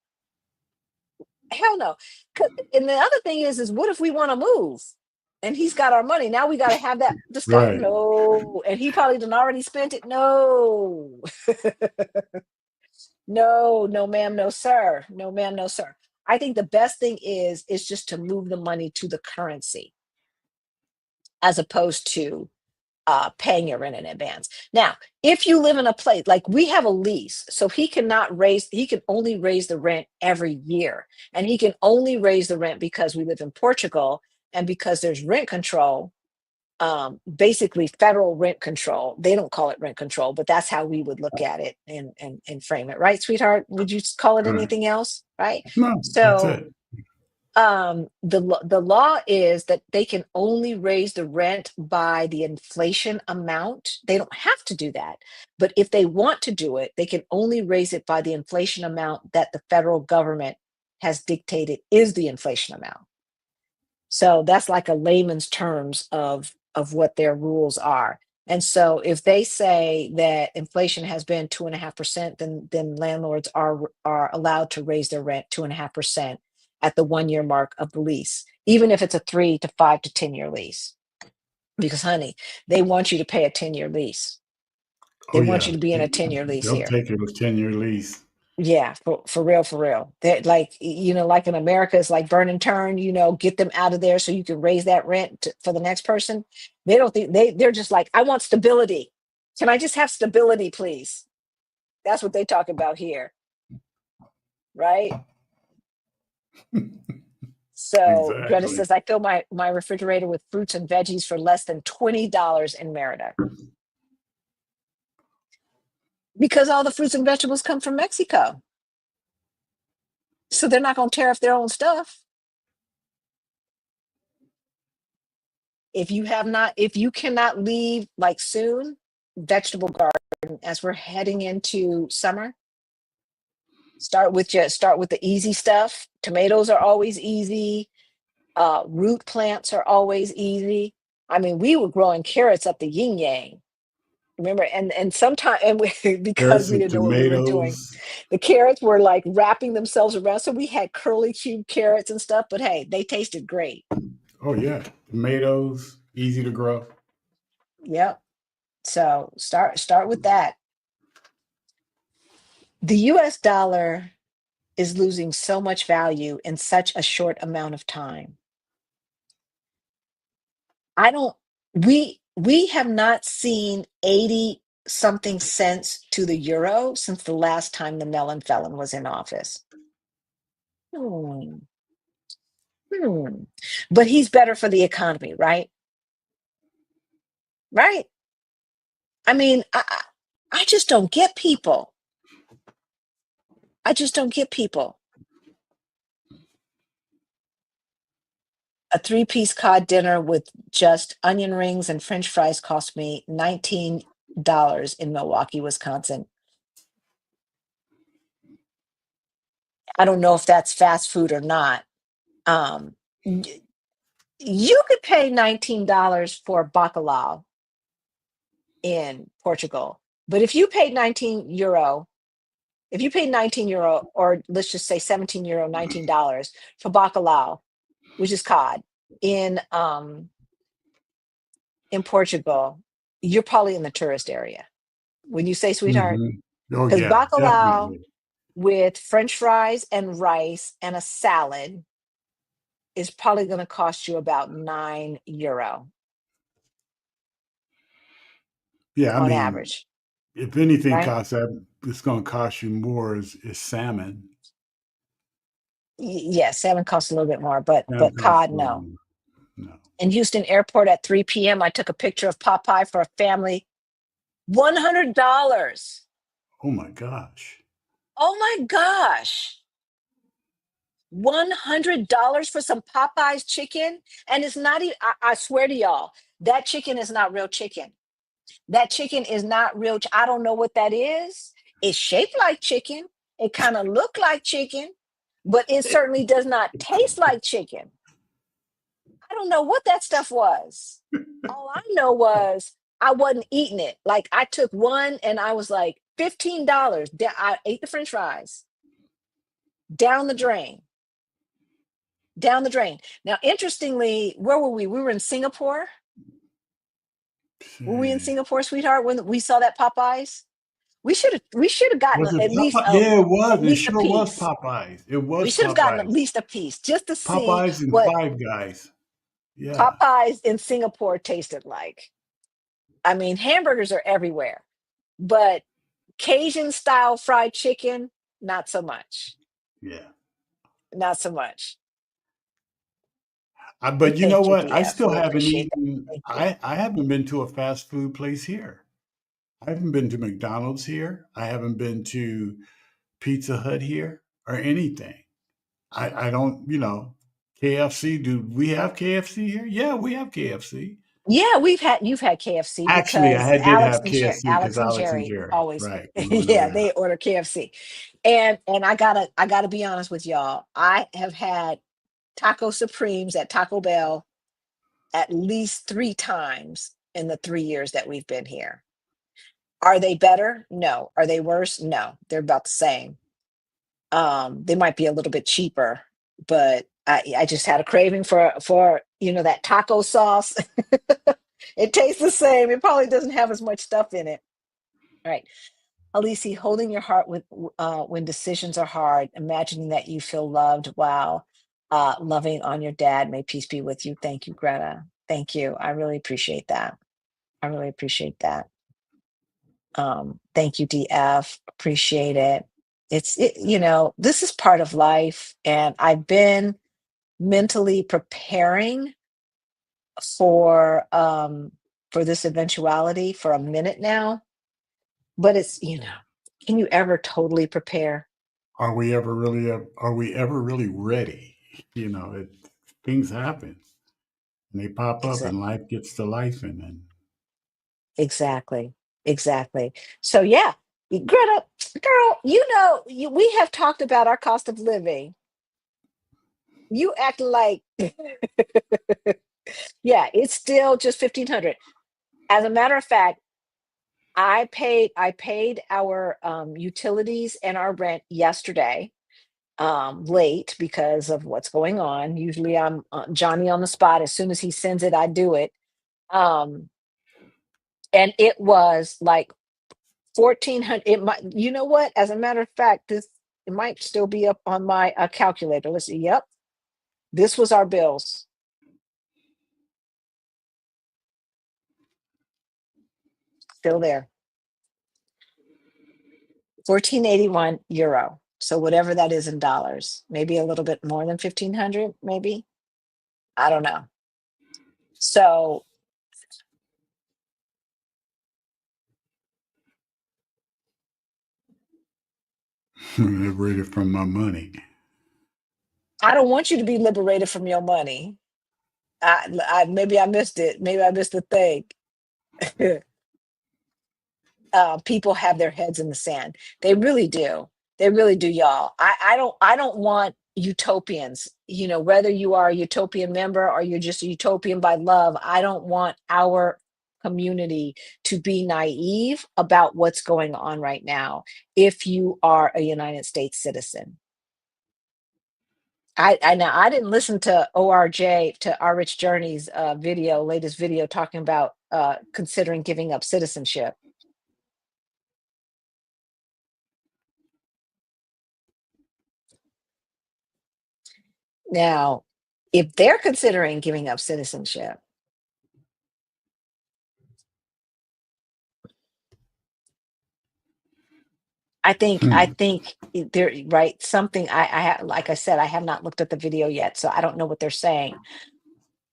Hell no. And the other thing is what if we want to move and he's got our money? Now we got to have that discuss. Right. No. And he probably done already spent it. No. No, no, ma'am, no, sir. No, ma'am, no, sir. I think the best thing is just to move the money to the currency, as opposed to paying your rent in advance. Now, if you live in a place like we have a lease, so he can only raise the rent every year. And he can only raise the rent because we live in Portugal, and because there's rent control, basically federal rent control. They don't call it rent control, but that's how we would look at it and frame it. Right, sweetheart? Would you call it Right. anything else? Right. No, that's So it. The law is that they can only raise the rent by the inflation amount. They don't have to do that, but if they want to do it, they can only raise it by the inflation amount that the federal government has dictated is the inflation amount. So that's like a layman's terms of what their rules are. And so if they say that inflation has been 2.5%, then landlords are allowed to raise their rent 2.5% at the 1 year mark of the lease, even if it's a 3 to 5 to 10 year lease. Because honey, they want you to pay a 10 year lease. Oh They want yeah, you to be in a 10 year lease they'll here. take it with 10-year lease. Yeah, for real, for real. They're like, like in America, it's like burn and turn, get them out of there so you can raise that rent for the next person. They don't think they're just like, I want stability. Can I just have stability, please? That's what they talk about here, right? So Greta Exactly. says, I fill my refrigerator with fruits and veggies for less than $20 in Merida because all the fruits and vegetables come from Mexico. So they're not going to tear up their own stuff. If you cannot leave like soon, vegetable garden as we're heading into summer, start with the easy stuff. Tomatoes are always easy. Root plants are always easy. I mean, we were growing carrots up the yin yang. Remember, and sometimes, and we, because Carrots we and didn't know what we were doing, tomatoes. the carrots were like wrapping themselves around. So we had curly cube carrots and stuff, but hey, they tasted great. Oh yeah, tomatoes, easy to grow. Yep. So start with that. The US dollar is losing so much value in such a short amount of time. I don't we have not seen 80 something cents to the euro since the last time the melon felon was in office. Hmm. Hmm. But he's better for the economy, right? Right? I mean, I just don't get people. I just don't get people. A three-piece cod dinner with just onion rings and French fries cost me $19 in Milwaukee, Wisconsin. I don't know if that's fast food or not. Um, y- you could pay $19 for bacalhau in Portugal, but if you paid 19 euro, or let's just say 17 euro, $19 for bacalhau, which is cod, in um in Portugal, you're probably in the tourist area. When you say sweetheart, Hmm. Oh because yeah, bacalhau definitely. with French fries and rice and a salad is probably going to cost you about €9 Yeah, I on mean, average, if anything right? costs that, it's going to cost you more is salmon. Yes, salmon costs a little bit more, but Salmon but costs cod, a little no. more. No. In Houston Airport at 3 p.m., I took a picture of Popeye for a family. $100. Oh my gosh. Oh my gosh. $100 for some Popeyes chicken. And it's not even, I swear to y'all, that chicken is not real chicken. That chicken is not real. I don't know what that is. It's shaped like chicken. It kind of looked like chicken, but it certainly does not taste like chicken. I don't know what that stuff was. All I know was I wasn't eating it. Like I took one and I was like, $15. I ate the French fries down the drain, down the drain. Now, interestingly, where were we? We were in Singapore. Were we in Shit. Singapore, sweetheart, when we saw that Popeyes? We should have gotten Was it at least Popeye? Yeah, it at was. It least a sure was piece. Popeyes. It We was should have gotten at Popeyes. least a piece just to see Popeyes and what Five Guys. Yeah. Popeyes in Singapore tasted like. I mean, hamburgers are everywhere, but Cajun style fried chicken, not so much. Yeah. Not so much. But you know Thank you, what? I BF. still We haven't appreciate that. eaten. Thank you. I haven't been to a fast food place here. I haven't been to McDonald's here. I haven't been to Pizza Hut here or anything. I don't. KFC. Do we have KFC here? Yeah, we have KFC. Yeah, you've had KFC Actually, because did have KFC because Alex and Alex and Jerry Jerry. always Right. We went over yeah, there. they order KFC. And I gotta be honest with y'all. I have had Taco Supremes at Taco Bell at least 3 times in the 3 years that we've been here. Are they better? No. Are they worse? No. They're about the same. They might be a little bit cheaper, but I just had a craving for that taco sauce. It tastes the same. It probably doesn't have as much stuff in it. All right. Alisi, holding your heart when decisions are hard, imagining that you feel loved while loving on your dad. May peace be with you. Thank you, Greta. Thank you. I really appreciate that. I really appreciate that. Thank you, DF. Appreciate it. This is part of life, and I've been mentally preparing for this eventuality for a minute now. But can you ever totally prepare? Are we ever really ready? Things happen and they pop up Exactly. and life gets to life and Exactly. Exactly. So yeah, Greta, girl, we have talked about our cost of living. You act like yeah, it's still just 1,500. As a matter of fact, I paid our utilities and our rent yesterday, late because of what's going on. Usually I'm Johnny on the spot. As soon as he sends it, I do it. Um, and it was like 1,400. It might, you know what? As a matter of fact, it might still be up on my calculator. Let's see. Yep, this was our bills. Still there. 1481 euro. So whatever that is in dollars, maybe a little bit more than 1,500, maybe. I don't know. So liberated from my money. I don't want you to be liberated from your money. Maybe I missed it. Maybe I missed the thing. People have their heads in the sand. They really do. They really do, y'all. I don't want utopians. Whether you are a utopian member or you're just a utopian by love, I don't want our community to be naive about what's going on right now if you are a United States citizen. Now I didn't listen to ORJ to Our Rich Journey's latest video talking about considering giving up citizenship. Now, if they're considering giving up citizenship, Hmm. I think they're right. Something like I said, I have not looked at the video yet, so I don't know what they're saying.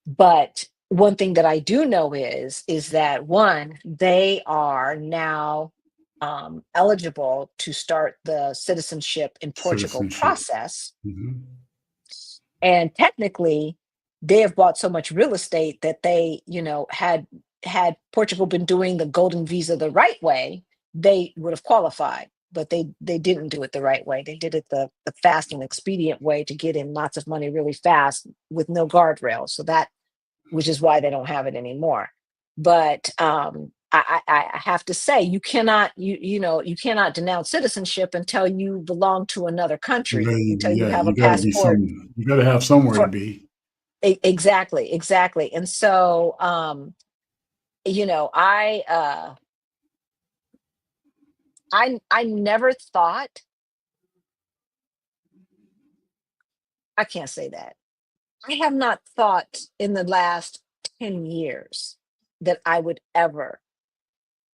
But one thing that I do know is that one, they are now eligible to start the citizenship in Portugal Citizenship. process. Hmm. And technically, they have bought so much real estate that they, had Portugal been doing the golden visa the right way, they would have qualified. But they didn't do it the right way. They did it the fast and expedient way to get in lots of money really fast with no guardrails. So that, which is why they don't have it anymore. But I have to say, you cannot denounce citizenship until you belong to another country, until you Yeah, have a passport you got to have somewhere to for be. exactly. And so I never thought, I can't say that. I have not thought in the last 10 years that I would ever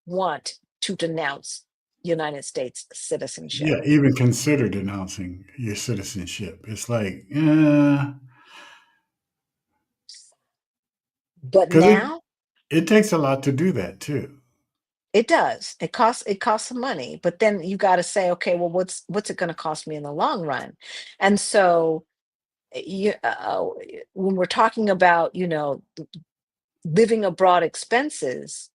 want to denounce United States citizenship. Yeah, even consider denouncing your citizenship. It's like, But because now it takes a lot to do that too. it does. It costs some money, but then you got to say, okay, well, what's it going to cost me in the long run? And so when we're talking about, living abroad expenses,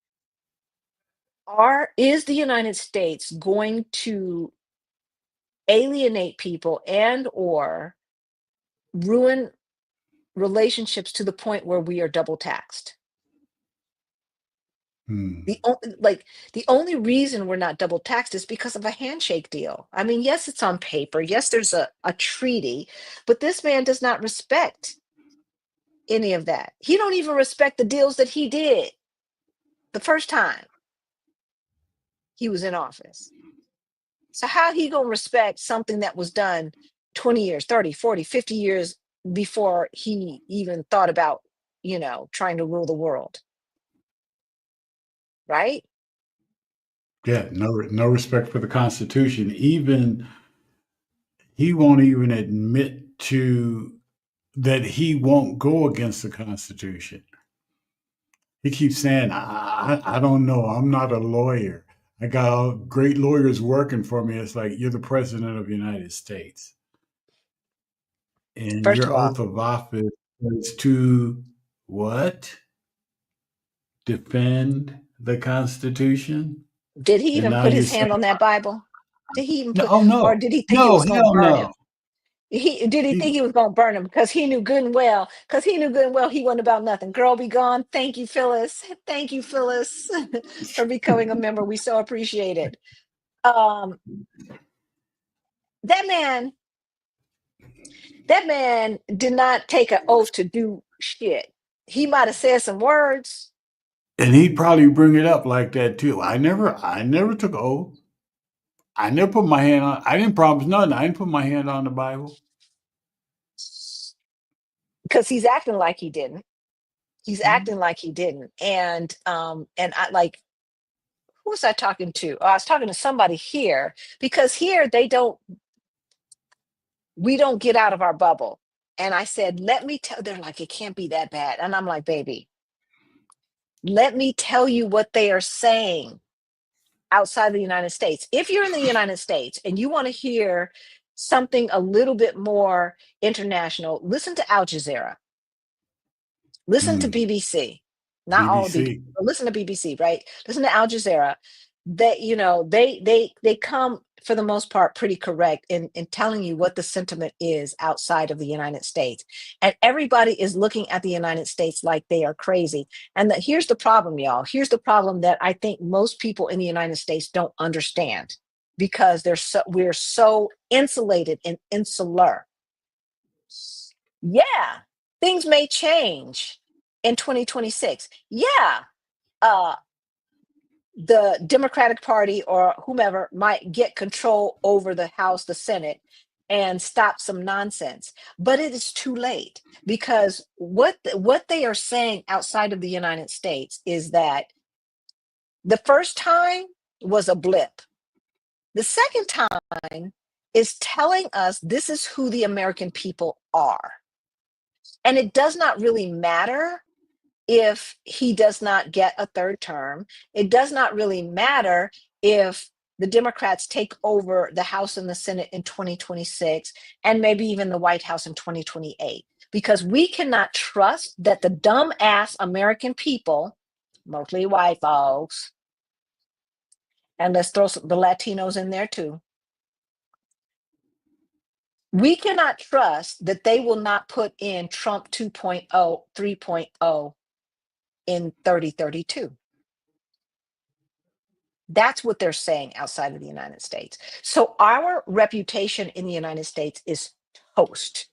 is the United States going to alienate people and or ruin relationships to the point where we are double taxed? Hmm. The only reason we're not double taxed is because of a handshake deal. I mean, yes, it's on paper. Yes, there's a treaty, but this man does not respect any of that. He don't even respect the deals that he did the first time he was in office. So how he gonna respect something that was done 20 years, 30, 40, 50 years before he even thought about, trying to rule the world, right? Yeah, no respect for the Constitution. Even he won't even admit to that he won't go against the Constitution. He keeps saying, I don't know. I'm not a lawyer. I got all great lawyers working for me. It's like you're the president of the United States. And First of your all, oath of office is to what? Defend the Constitution? did he And even now put you're his saying, hand on that Bible? Did he even no, put, oh or no, did he think it no, was going to hell burn no. him? Did he think He, he was going to burn him because he knew good and well? Because he knew good and well he wasn't about nothing. Girl, be gone. Thank you, Phyllis. Thank you, Phyllis, for becoming a member. We so appreciate it. Um, that man, that man did not take an oath to do shit. He might have said some words. and he'd probably bring it up like that too. I never took an oath. I never put my hand on. I didn't promise nothing. I didn't put my hand on the Bible. Because he's acting like he didn't. He's Hmm. acting like he didn't. And I like, who was I talking to? Oh, I was talking to somebody here, because here we don't get out of our bubble. And I said, let me tell, they're like, it can't be that bad. And I'm like, baby, let me tell you what they are saying outside the United States. If you're in the United States and you want to hear something a little bit more international, listen to Al Jazeera. Listen to Hmm. BBC, not all of BBC, BBC. but listen to BBC, right? Listen to Al Jazeera. They come for the most part pretty correct in telling you what the sentiment is outside of the United States. And everybody is looking at the United States like they are crazy. And here's the problem, y'all. Here's the problem that I think most people in the United States don't understand, because we're so insulated and insular. Yeah, things may change in 2026. Yeah, uh, the Democratic Party or whomever might get control over the House, the Senate, and stop some nonsense. But it is too late, because what they are saying outside of the United States is that the first time was a blip. The second time is telling us this is who the American people are. And it does not really matter if he does not get a third term. It does not really matter if the Democrats take over the House and the Senate in 2026, and maybe even the White House in 2028, because we cannot trust that the dumb ass American people, mostly white folks, and let's throw the Latinos in there too. We cannot trust that they will not put in Trump 2.0, 3.0 in 3032. That's what they're saying outside of the United States. So our reputation in the United States is toast.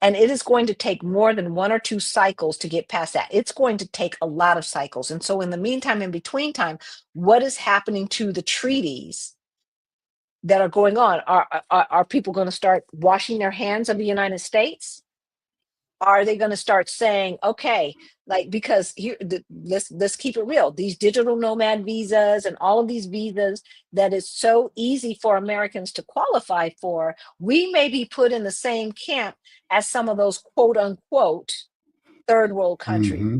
And it is going to take more than one or two cycles to get past that. It's going to take a lot of cycles. And so in the meantime, in between time, what is happening to the treaties that are going on? Are people going to start washing their hands of the United States? Are they going to start saying, okay, like, because here, let's keep it real, these digital nomad visas and all of these visas that is so easy for Americans to qualify for, we may be put in the same camp as some of those quote unquote third world countries. Hmm.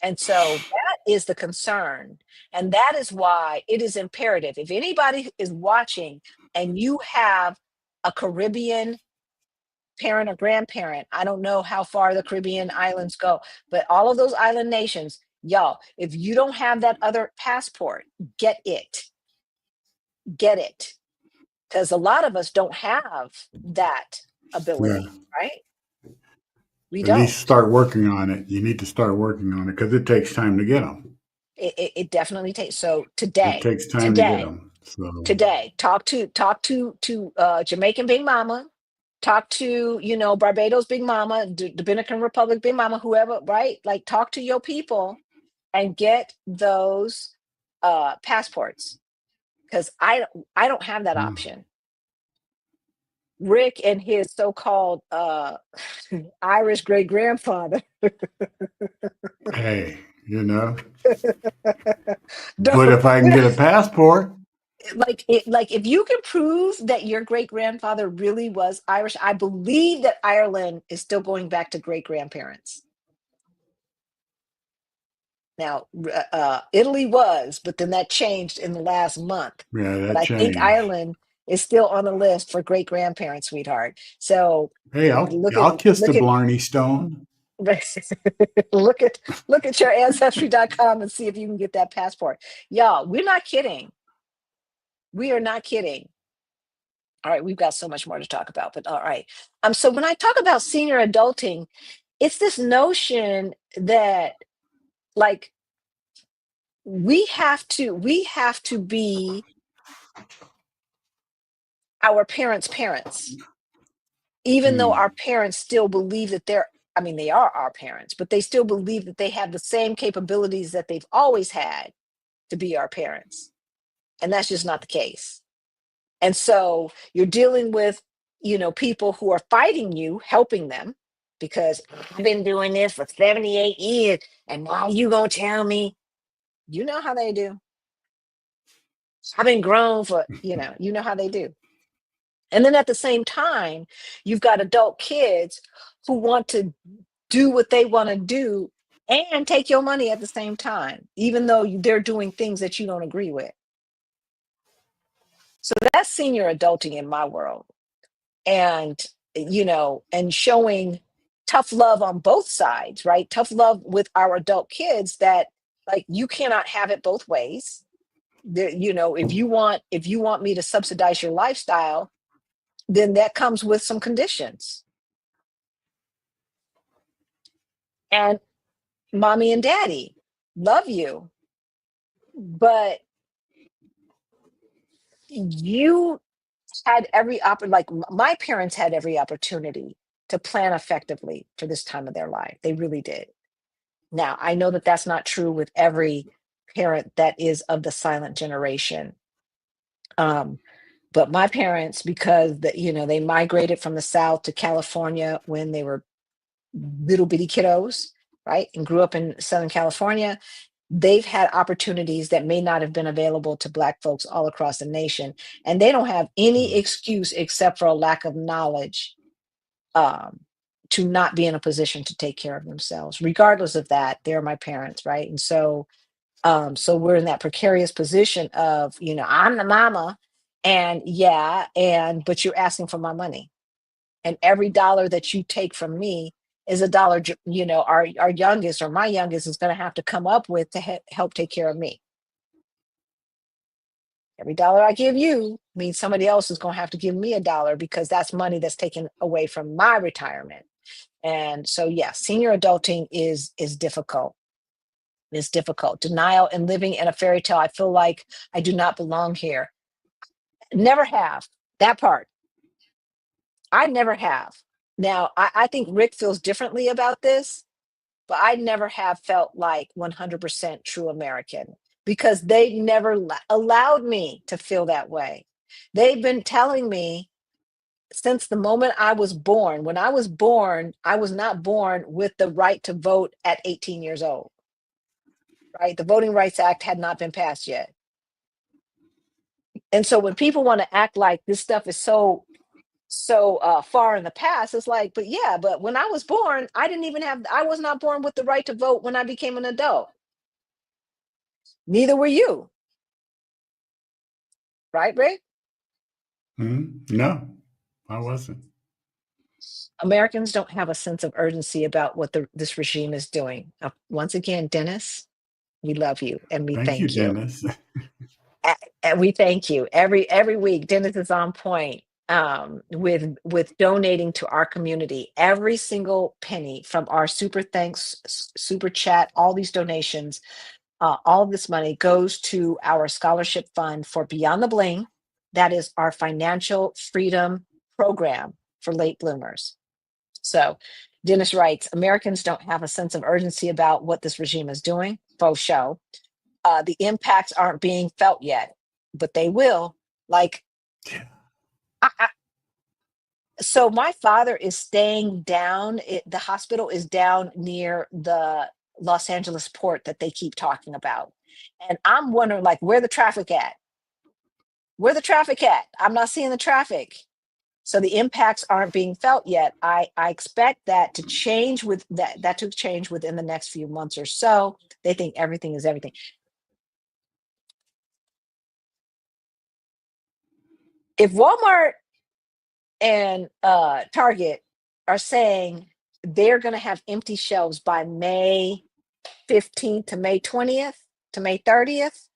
And so that is the concern. And that is why it is imperative. If anybody is watching and you have a Caribbean parent or grandparent. I don't know how far the Caribbean islands go, but all of those island nations, y'all, if you don't have that other passport, get it. Get it. Because a lot of us don't have that Yeah. ability, right? We At least don't. start working on it. You need to start working on it because it takes time to get them. It definitely takes. So It today, takes time to get today, them. So, today, talk to Jamaican Big Mama, talk to Barbados Big Mama, Dominican Republic Big Mama, whoever, right? Like talk to your people and get those passports, because I don't have that mm, option. Rick and his so-called Irish great grandfather. hey, you know. But Don't, if I we can don't, get a passport, like if you can prove that your great grandfather really was Irish, I believe that Ireland is still going back to great grandparents. Now, Italy was, but then that changed in the last month. yeah, But that I think changed. Ireland is still on the list for great grandparents, sweetheart. So Hey, I'll kiss the look at Blarney Stone. look at your ancestry.com and see if you can get that passport. Y'all, we're not kidding. We are not kidding. All right, we've got so much more to talk about, but all right. So when I talk about senior adulting, it's this notion that like we have to be our parents, even though our Hmm. parents still believe that I mean, they are our parents, but they still believe that they have the same capabilities that they've always had to be our parents. And that's just not the case. And so you're dealing with, people who are fighting you, helping them, because I've been doing this for 78 years. And now you gonna tell me, you know how they do. I've been grown for, you know how they do. And then at the same time, you've got adult kids who want to do what they want to do and take your money at the same time, even though they're doing things that you don't agree with. So that's senior adulting in my world. And and showing tough love on both sides, right? Tough love with our adult kids, that like you cannot have it both ways. If you want me to subsidize your lifestyle, then that comes with some conditions. And mommy and daddy love you, but you had my parents had every opportunity to plan effectively for this time of their life. They really did. Now, I know that that's not true with every parent that is of the silent generation. Um, but my parents, because they migrated from the South to California when they were little bitty kiddos, right? And grew up in Southern California. They've had opportunities that may not have been available to Black folks all across the nation. And they don't have any excuse except for a lack of knowledge, um, to not be in a position to take care of themselves. Regardless of that, they're my parents, right? And so we're in that precarious position of, I'm the mama, and yeah, but you're asking for my money, and every dollar that you take from me is a dollar. Our youngest, or my youngest, is going to have to come up with to help take care of me. Every dollar I give you means somebody else is going to have to give me a dollar, because that's money that's taken away from my retirement. And so, yeah, senior adulting is difficult. It's difficult. Denial and living in a fairy tale. I feel like I do not belong here. Never have. That part. I never have. Now, I think Rick feels differently about this, but I never have felt like 100% true American, because they never allowed me to feel that way. They've been telling me since the moment I was born. When I was born, I was not born with the right to vote at 18 years old, right? The Voting Rights Act had not been passed yet. And so when people want to act like this stuff is so far in the past, it's like, but yeah, but when I was born, I was not born with the right to vote when I became an adult. Neither were you, right, Rick? Hmm. No. I wasn't. Americans don't have a sense of urgency about what this regime is doing. Once again, Dennis, we love you and we Thank you, thank you. Dennis. And we thank you every week. Dennis is on point with donating to our community. Every single penny from our super thanks, super chat, all these donations, all of this money goes to our scholarship fund for Beyond the Bling. That is our financial freedom program for late bloomers. So Dennis writes, Americans don't have a sense of urgency about what this regime is doing. Faux show. The impacts aren't being felt yet, but they will. Like, Yeah. so my father is staying down. The hospital is down near the Los Angeles port that they keep talking about. And I'm wondering, like, where the traffic at? Where the traffic at? I'm not seeing the traffic. So the impacts aren't being felt yet. I expect that to change with that to change within the next few months or so. They think everything is everything. If Walmart and Target are saying they're going to have empty shelves by May 15th to May 20th to May 30th,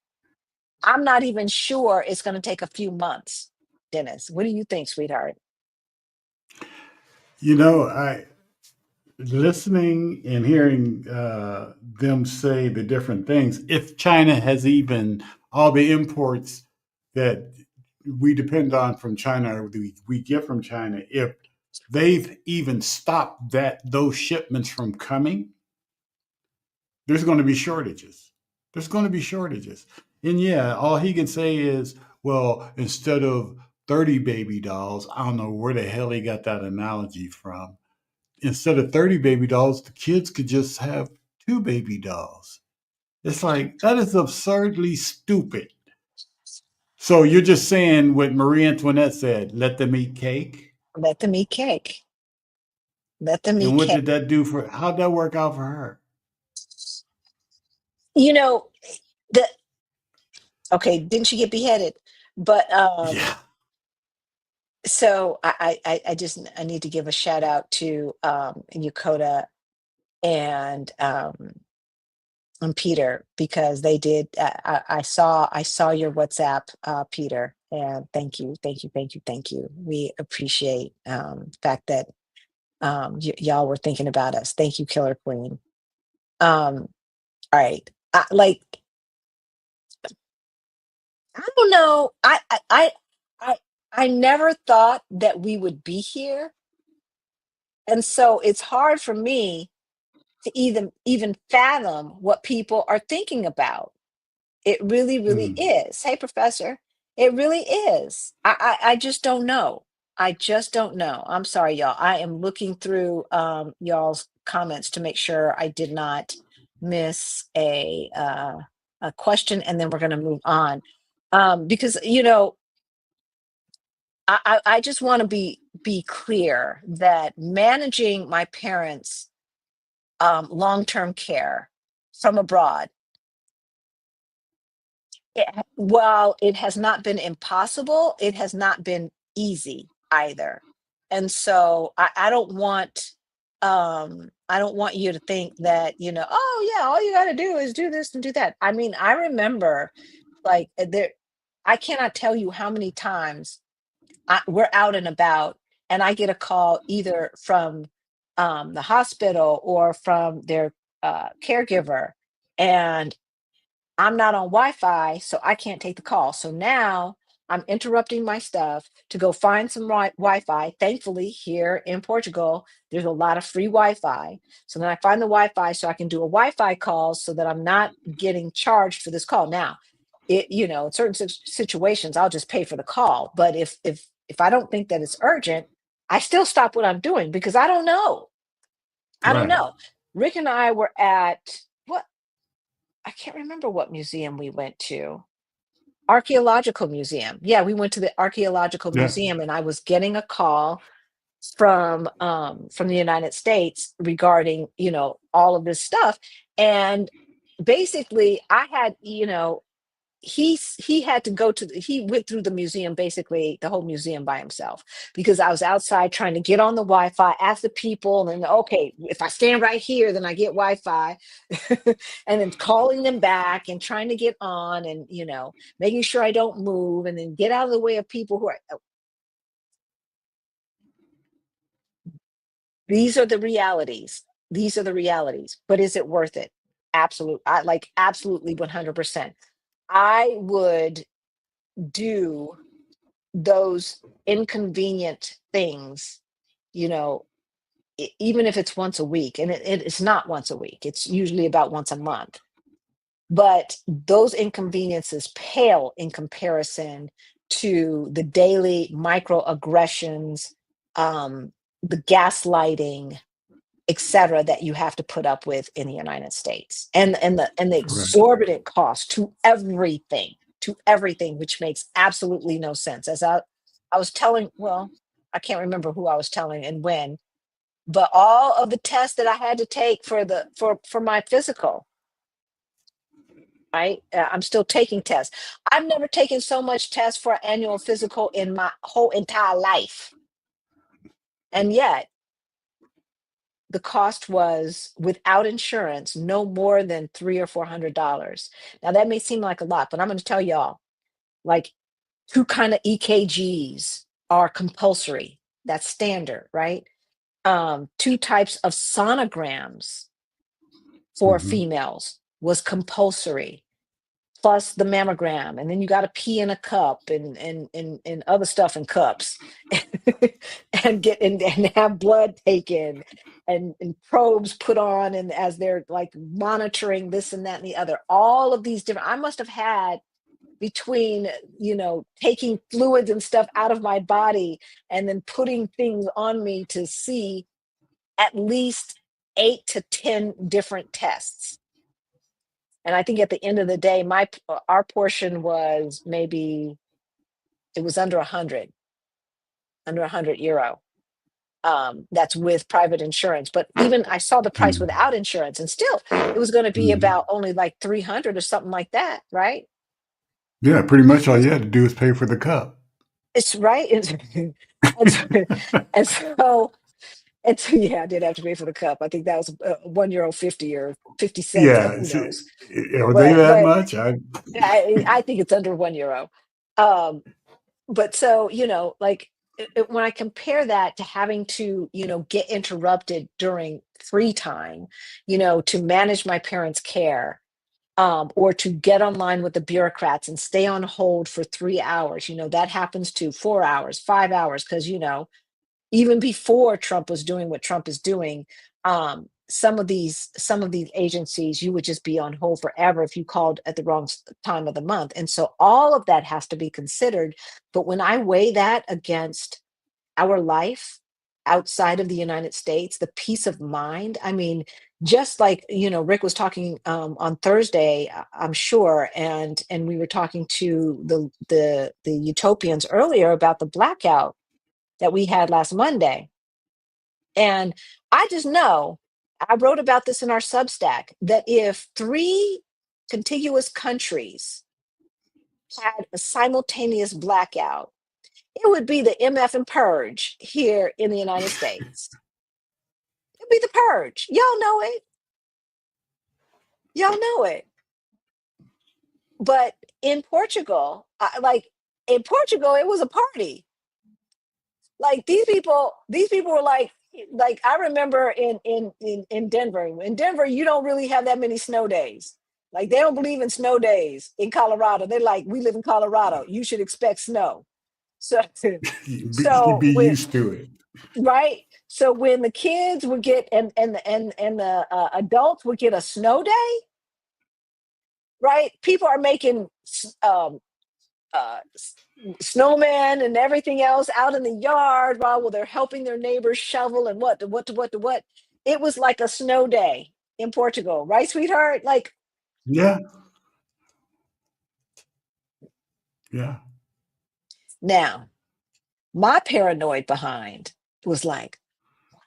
I'm not even sure it's going to take a few months. Dennis, what do you think, sweetheart? I listening and hearing them say the different things. If China has even all the imports that we depend on from China, or we get from China, if they've even stopped those shipments from coming, there's going to be shortages. There's going to be shortages. And yeah, all he can say is, well, instead of 30 baby dolls, I don't know where the hell he got that analogy from. Instead of 30 baby dolls, the kids could just have two baby dolls. It's like, that is absurdly stupid. So you're just saying what Marie Antoinette said, let them eat cake? Let them eat cake. Let them And eat what cake. did that do how'd that work out for her? You know, the okay, didn't she get beheaded? But Yeah. so I need to give a shout out to Yokota and Peter, because they did. I saw your WhatsApp, Peter, and thank you, thank you, thank you, thank you. We appreciate the fact that y'all were thinking about us. Thank you, Killer Queen. All right, like, I don't know. I I never thought that we would be here, and so it's hard for me to even fathom what people are thinking about. It really, really Hmm. is. Hey, professor, it really is. I just don't know. I just don't know. I'm sorry, y'all. I am looking through y'all's comments to make sure I did not miss a question, and then we're going to move on. Because I just want to be clear that managing my parents' long-term care from abroad, while it has not been impossible, it has not been easy either. And so I don't want you to think that, oh yeah, all you got to do is do this and do that. I mean, I remember, like, I cannot tell you how many times we're out and about, and I get a call either from the hospital or from their caregiver, and I'm not on Wi-Fi, so I can't take the call. So now I'm interrupting my stuff to go find some Wi-Fi. Thankfully, here in Portugal, there's a lot of free Wi-Fi. So then I find the Wi-Fi so I can do a Wi-Fi call so that I'm not getting charged for this call. Now, in certain situations, I'll just pay for the call. But if I don't think that it's urgent, I still stop what I'm doing because I don't know. I don't Right. know. Rick and I were at what I can't remember what museum we went to. Archaeological museum. Yeah, we went to the archaeological Yeah. museum, and I was getting a call from the United States regarding, all of this stuff. And basically I had, he had to go to he went through the museum, basically the whole museum by himself, because I was outside trying to get on the Wi-Fi, ask the people, and okay, if I stand right here, then I get Wi-Fi, and then calling them back and trying to get on, and making sure I don't move, and then get out of the way of people who are. These are the realities. These are the realities. But is it worth it? Absolute. I like absolutely 100%. I would do those inconvenient things, you know, even if it's once a week, and it's not once a week, it's usually about once a month. But those inconveniences pale in comparison to the daily microaggressions, um, the gaslighting, et cetera, that you have to put up with in the United States, and the Correct. exorbitant cost to everything, which makes absolutely no sense. As I was telling, well, I can't remember who I was telling and when, but all of the tests that I had to take for my physical, right? I'm still taking tests. I've never taken so much tests for an annual physical in my whole entire life, and yet the cost was, without insurance, no more than $300 or $400. Now that may seem like a lot, but I'm going to tell y'all, like, two kind of EKGs are compulsory. That's standard, right? Two types of sonograms for Hmm. females was compulsory, plus the mammogram, and then you got to pee in a cup, and other stuff in cups, and have blood taken, and probes put on, and as they're like monitoring this and that and the other, all of these different. I must have had, between taking fluids and stuff out of my body and then putting things on me, to see at least 8 to 10 different tests. And I think at the end of the day, our portion was, maybe it was under 100 euro. That's with private insurance. But even I saw the price Hmm. without insurance, and still it was going to be Hmm. about only like 300 or something like that, right? Yeah, pretty much all you had to do is pay for the cup. It's right. And so, and so and so, yeah, I did have to pay for the cup. I think that was €1 50 or 50 cents. Yeah, Who knows? are they But that but much? I think it's under €1. Um, but so, like, when I compare that to having to, get interrupted during free time, to manage my parents' care, or to get online with the bureaucrats and stay on hold for 3 hours, that happens to 4 hours, 5 hours, because, even before Trump was doing what Trump is doing, some of these agencies, you would just be on hold forever if you called at the wrong time of the month. And so all of that has to be considered. But when I weigh that against our life outside of the United States, the peace of mind, I mean, just like, Rick was talking on Thursday, I'm sure, and we were talking to the Utopians earlier about the blackout that we had last Monday. And I just know, I wrote about this in our Substack, that if three contiguous countries had a simultaneous blackout, it would be the MF and purge here in the United States. It'd be the purge. Y'all know it. Y'all know it. But in Portugal, in Portugal, it was a party. Like, these people were like, I remember in Denver. In Denver, you don't really have that many snow days. Like, they don't believe in snow days in Colorado. They're like, we live in Colorado, you should expect snow. So Be, so be when used to it. right so when the kids would get, and the adults would get a snow day, right? People are making uh, s- snowmen and everything else out in the yard, while they're helping their neighbors shovel, and what. It was like a snow day in Portugal, right, sweetheart? Like, Yeah, yeah. now, my paranoid behind was like,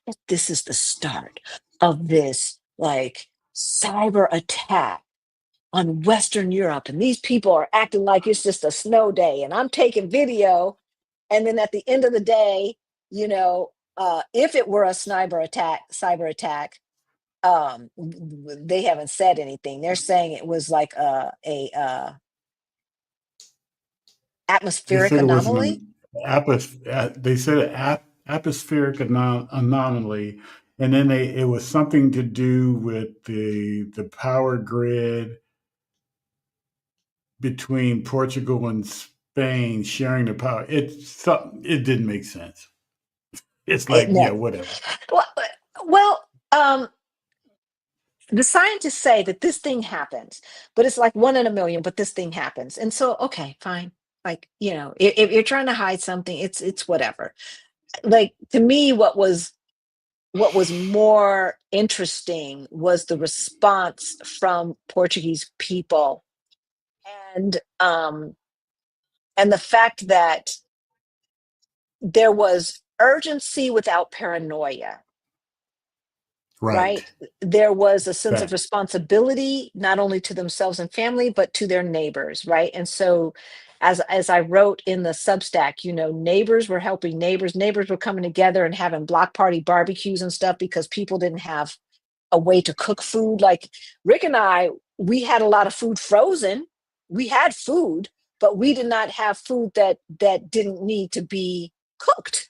what if this is the start of this, like, cyber attack on Western Europe, and these people are acting like it's just a snow day, and I'm taking video. And then at the end of the day, if it were a cyber attack, they haven't said anything. They're saying it was like a They atmospheric said it was anomaly. an they said atmospheric anomaly, and then it was something to do with the power grid between Portugal and Spain sharing the power. It didn't make sense. It's It like, yeah, never. whatever. Well, well, the scientists say that this thing happens, but it's like one in a million. But this thing happens, and so okay, fine. Like if you're trying to hide something, it's whatever. Like to me, what was more interesting was the response from Portuguese people, and the fact that there was urgency without paranoia, Right. right? There was a sense of Fact. responsibility, not only to themselves and family, but to their neighbors, right? And so, as I wrote in the Substack, neighbors were helping neighbors. Neighbors were coming together and having block party barbecues and stuff because people didn't have a way to cook food. Like Rick and I, we had a lot of food frozen. We had food, but we did not have food that didn't need to be cooked.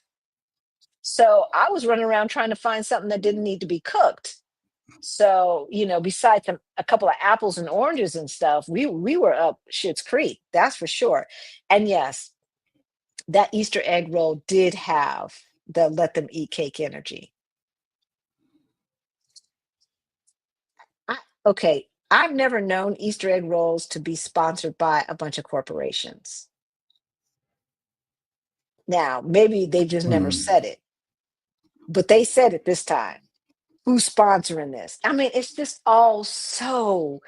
So I was running around trying to find something that didn't need to be cooked. So, besides a couple of apples and oranges and stuff, we were up Schitt's Creek, that's for sure. And yes, that Easter egg roll did have the let them eat cake energy. Okay, I've never known Easter egg rolls to be sponsored by a bunch of corporations. Now, maybe they just never Hmm. said it, but they said it this time. Who's sponsoring this? I mean, it's just all so.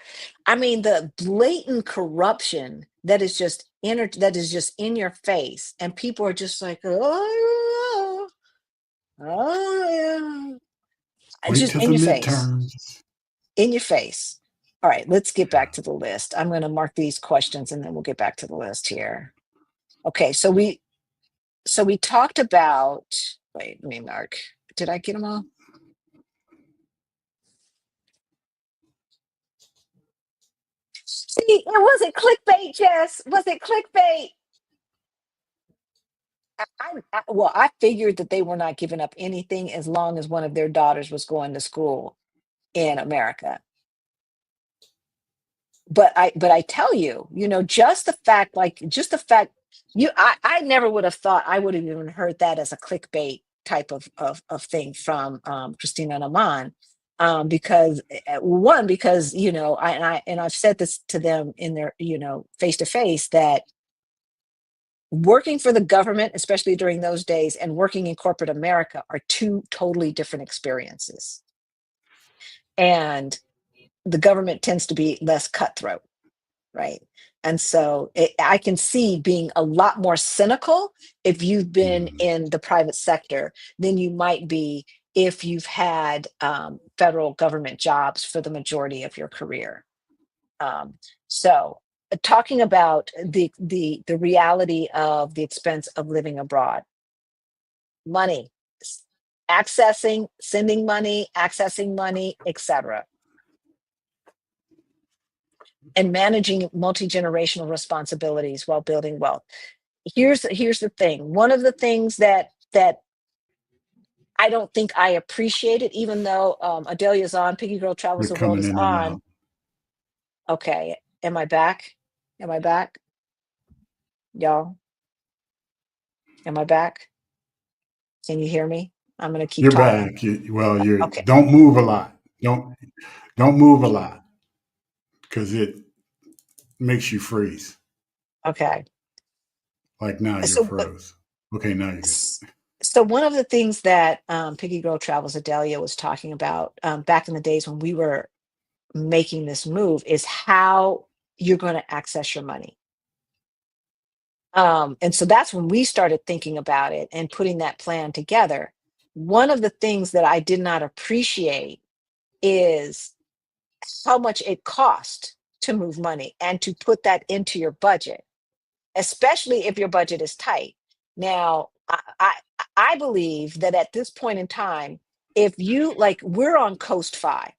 I mean, the blatant corruption that is just in your face, and people are just like, oh, oh, yeah, Wait just till in the your face, midterms. in your face. All right, let's get back to the list. I'm going to mark these questions, and then we'll get back to the list here. Okay, so we talked about. Wait, let me mark. Did I get them all? See, it wasn't clickbait, Jess. Was it clickbait? I figured that they were not giving up anything as long as one of their daughters was going to school in America. But I tell you, just the fact I never would have thought I would have even heard that as a clickbait type of thing from Christina Naman. Because one, because I've said this to them in their face to face, that working for the government, especially during those days, and working in corporate America are two totally different experiences. And the government tends to be less cutthroat, right? And so I can see being a lot more cynical if you've been Hmm. in the private sector than you might be if you've had federal government jobs for the majority of your career. So talking about the reality of the expense of living abroad, money, s- accessing, sending money, accessing money, etc., and managing multi-generational responsibilities while building wealth. Here's the thing. One of the things that I don't think I appreciated, even though Adelia's on, Piggy Girl Travels You're the World coming is in and on. out. Okay, am I back? Am I back, y'all? Am I back? Can you hear me? I'm gonna keep You're talking. back. You're Okay, don't move a lot. Don't move a lot because it makes you freeze. okay. Like now you're So, froze. Okay, now you're good. s- so one of the things that Piggy Girl Travels Adelia was talking about back in the days when we were making this move is how you're going to access your money. And so that's when we started thinking about it and putting that plan together. One of the things that I did not appreciate is how much it cost. to move money and to put that into your budget, especially if your budget is tight. Now, I believe that at this point in time, if you like, we're on coast 5.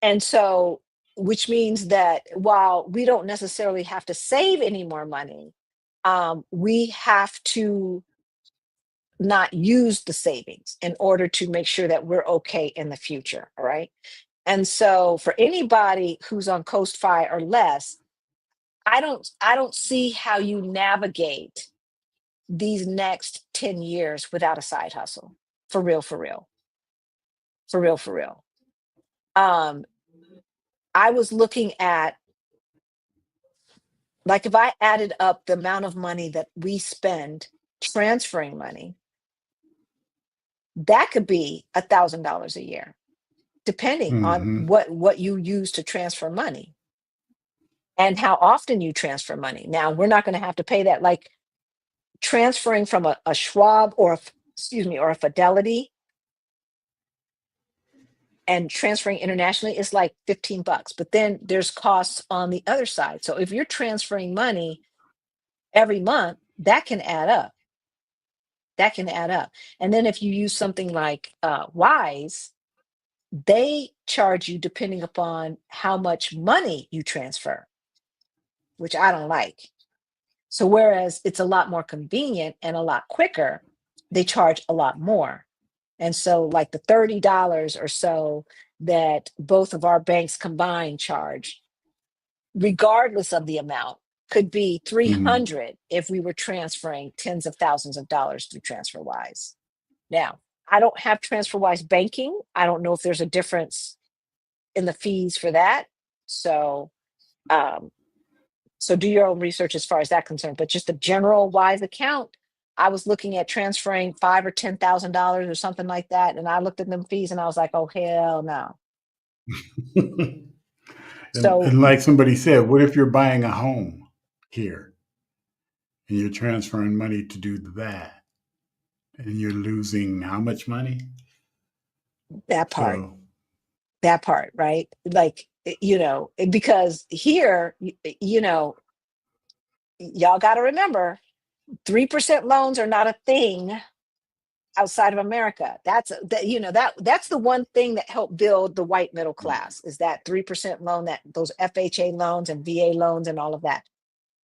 And so, which means that while we don't necessarily have to save any more money, we have to not use the savings in order to make sure that we're okay in the future. All right. And so for anybody who's on coast 5 or less, I don't see how you navigate these next 10 years without a side hustle. For real, for real. For real, for real. Um, I was looking at, like, if I added up the amount of money that we spend transferring money, that could be $1,000 a year, depending on Mm-hmm. what you use to transfer money and how often you transfer money. Now, we're not going to have to pay that. Like, transferring from a Schwab or excuse me, or a Fidelity and transferring internationally is like $15. But then there's costs on the other side. So if you're transferring money every month, that can add up. That can add up. And then if you use something like Wise, they charge you depending upon how much money you transfer, which I don't like. So whereas it's a lot more convenient and a lot quicker, they charge a lot more. And so like the $30 or so that both of our banks combined charge, regardless of the amount, could be Mm-hmm. 300 if we were transferring tens of thousands of dollars through TransferWise. Now, I don't have TransferWise banking. I don't know if there's a difference in the fees for that. So um, so do your own research as far as that concerned. But just a general Wise account, I was looking at transferring $5,000 or $10,000 or something like that, and I looked at them fees and I was like, oh hell no. So And like somebody said, what if you're buying a home here and you're transferring money to do that and you're losing how much money? that part, So, that part, right? Like, because here, y'all got to remember, 3% loans are not a thing outside of America. That's the one thing that helped build the white middle class, is that 3% loan, that those FHA loans and VA loans and all of that.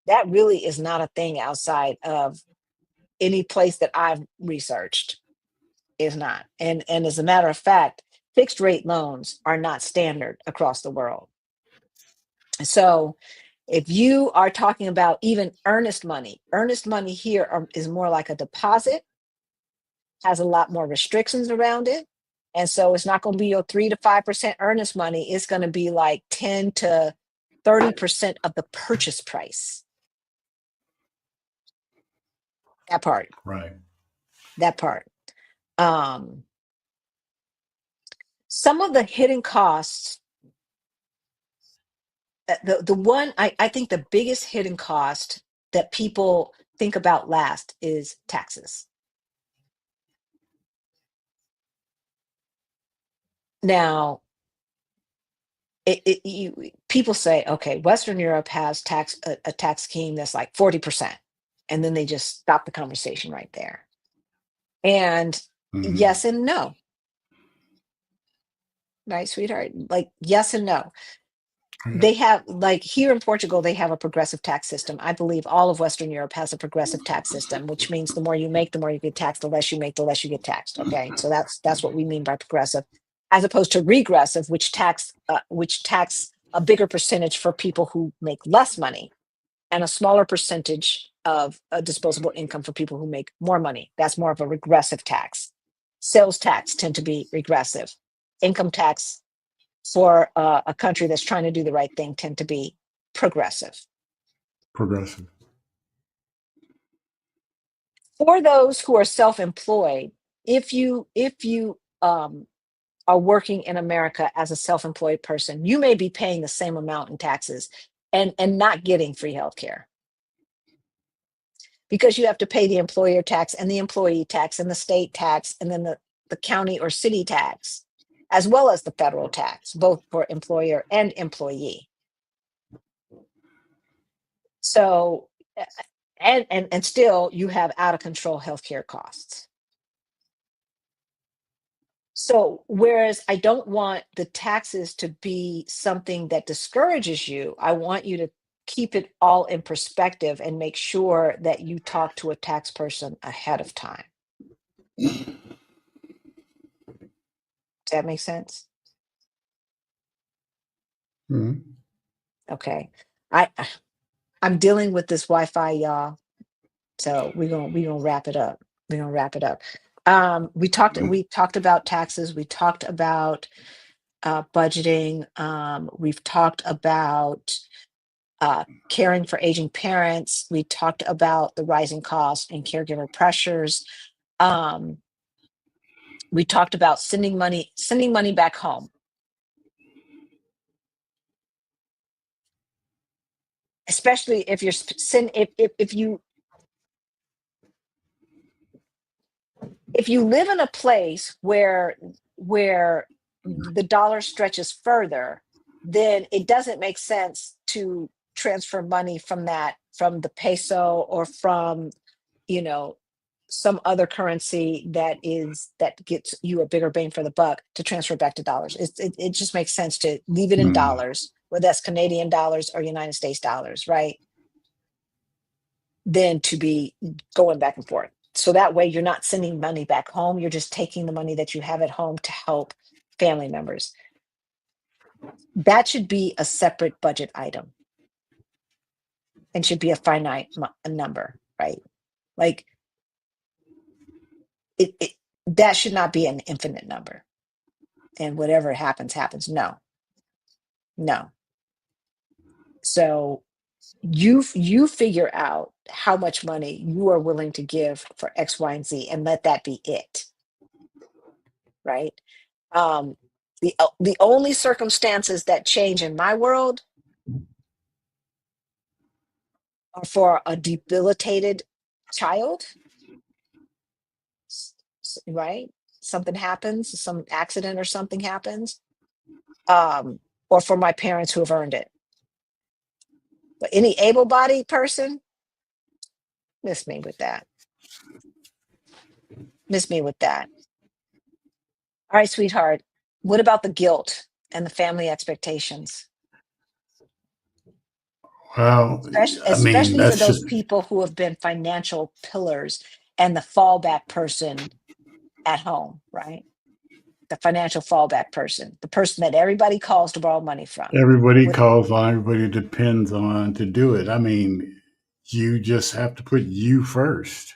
That really is not a thing outside of any place that I've researched. Is not. And as a matter of fact, fixed rate loans are not standard across the world. So if you are talking about even earnest money here is more like a deposit, has a lot more restrictions around it. And so it's not going to be your 3 to 5% earnest money. It's going to be like 10 to 30% of the purchase price. That part, right. that part. Um, some of the hidden costs, the one I think the biggest hidden cost that people think about last is taxes. Now, people say, okay, Western Europe has a tax scheme that's like 40%, and then they just stop the conversation right there. And Mm-hmm. yes and no, right, sweetheart? Like, yes and no. Yeah. They have, like, here in Portugal, they have a progressive tax system. I believe all of Western Europe has a progressive tax system, which means the more you make, the more you get taxed. The less you make, the less you get taxed. Okay, so that's what we mean by progressive, as opposed to regressive, which tax a bigger percentage for people who make less money and a smaller percentage of disposable income for people who make more money. That's more of a regressive tax. Sales tax tend to be regressive. Income tax for a country that's trying to do the right thing tend to be progressive. Progressive. For those who are self-employed, if you are working in America as a self-employed person, you may be paying the same amount in taxes and not getting free healthcare, because you have to pay the employer tax and the employee tax and the state tax and then the county or city tax, as well as the federal tax, both for employer and employee. So, and still you have out of control healthcare costs. So, whereas I don't want the taxes to be something that discourages you, I want you to keep it all in perspective and make sure that you talk to a tax person ahead of time. Does that make sense? Mhm. Okay. I I'm dealing with this Wi-Fi, y'all. So we're gonna wrap it up. We're gonna wrap it up. We talked about taxes, we talked about budgeting, we've talked about caring for aging parents, we talked about the rising costs and caregiver pressures. Um, we talked about sending money back home, especially if you're if you live in a place where the dollar stretches further, then it doesn't make sense to transfer money from the peso or from, you know, some other currency that gets you a bigger bang for the buck to transfer back to dollars. It just makes sense to leave it in Mm. dollars, whether that's Canadian dollars or United States dollars, right? Than to be going back and forth. So that way you're not sending money back home. You're just taking the money that you have at home to help family members. That should be a separate budget item and should be a finite number, right? Like it that should not be an infinite number. And whatever happens, happens. No, no. So you figure out how much money you are willing to give for X, Y, and Z, and let that be it, right? Um, the only circumstances that change in my world are for a debilitated child, right? Something happens, some accident or something happens, um, or for my parents who have earned it. But any able-bodied person, miss me with that. Miss me with that. All right, sweetheart. What about the guilt and the family expectations? Well, I mean, Especially for that's those just people who have been financial pillars and the fallback person at home, right? The financial fallback person, the person that everybody calls to borrow money from. everybody What, calls on, everybody depends on to do it. I mean, you just have to put you first.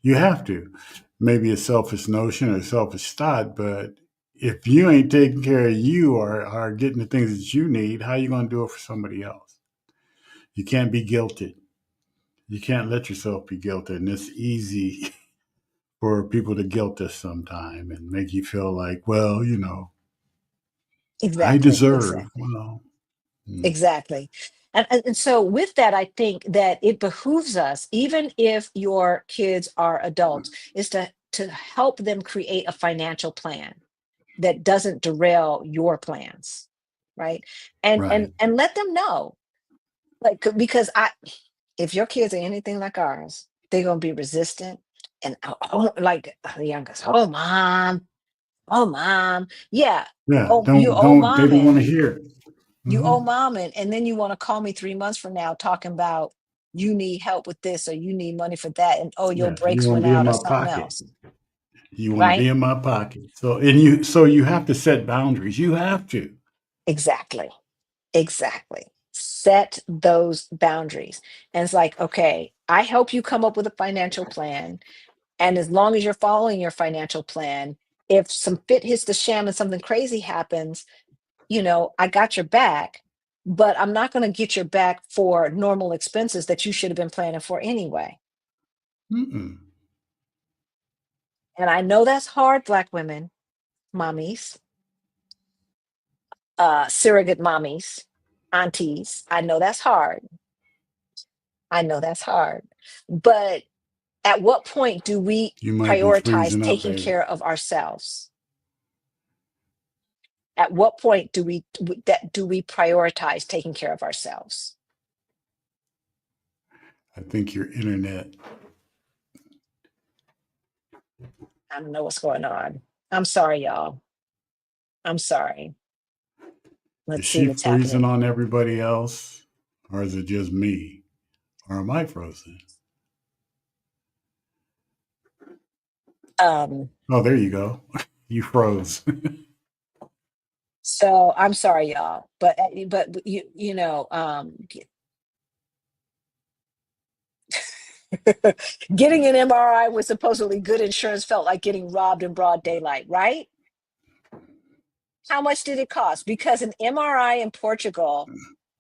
You have to. Maybe a selfish notion or selfish thought, but if you ain't taking care of you or are getting the things that you need, how you going to do it for somebody else? You can't be guilted. You can't let yourself be guilted. And it's easy for people to guilt us sometime and make you feel like, well, I exactly, deserve. exactly, Well, mm, exactly. And so with that, I think that it behooves us, even if your kids are adults, is to help them create a financial plan that doesn't derail your plans, right? And and right. and let them know, like, because if your kids are anything like ours, they're gonna be resistant and like the youngest. Oh mom, yeah. Yeah. Oh, you Don't, owe don't, they mom don't want to and hear it. you owe Hmm. mom and then you want to call me 3 months from now talking about you need help with this or you need money for that, and oh, your Yeah. You brakes want went to be in out or my something pocket. else, You want to right? be in my pocket. So you have to set boundaries. You have to. Exactly. Exactly. Set those boundaries. And it's like, okay, I help you come up with a financial plan. And as long as you're following your financial plan, if some fit hits the sham and something crazy happens, I got your back, but I'm not going to get your back for normal expenses that you should have been planning for anyway. Mm-mm. And I know that's hard, Black women, mommies, surrogate mommies, aunties. I know that's hard. I know that's hard. But at what point do we You might be prioritize freezing up, taking baby. care of ourselves? At what point do we prioritize taking care of ourselves? I think your internet. I don't know what's going on. I'm sorry, y'all. I'm sorry. Is Let's see she what's freezing happening. on everybody else? Or is it just me? Or am I frozen? Um, Oh, there you go. You froze. so I'm sorry, y'all, but getting an MRI with supposedly good insurance felt like getting robbed in broad daylight, right? How much did it cost? Because an MRI in Portugal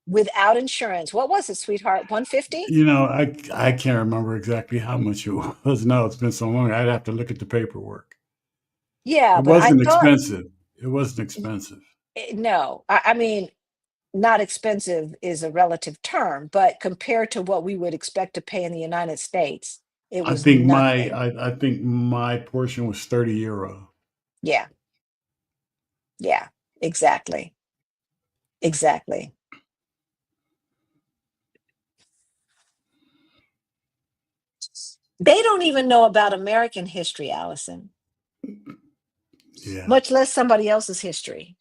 without insurance, what was it, sweetheart? 150? I can't remember exactly how much it was. No, it's been so long. I'd have to look at the paperwork. Yeah, It but I wasn't thought expensive. It wasn't expensive. no. I mean, not expensive is a relative term, but compared to what we would expect to pay in the United States, it I was think my nothing. I think my portion was 30 euro. Yeah, yeah, exactly. Exactly. They don't even know about American history, Allison, Yeah. much less somebody else's history.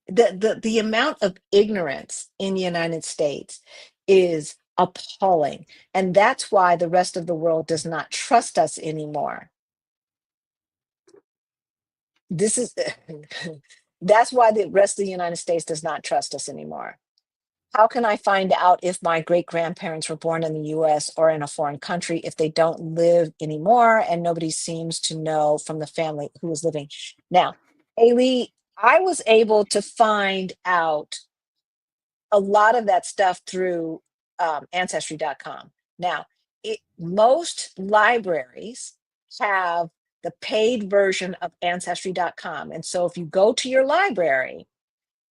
The, the amount of ignorance in the United States is appalling. And that's why the rest of the world does not trust us anymore. This is that's why the rest of the United States does not trust us anymore. How can I find out if my great grandparents were born in the US or in a foreign country if they don't live anymore and nobody seems to know from the family who is living? Now, Ailey, I was able to find out a lot of that stuff through Ancestry.com. Now, most libraries have the paid version of Ancestry.com. And so if you go to your library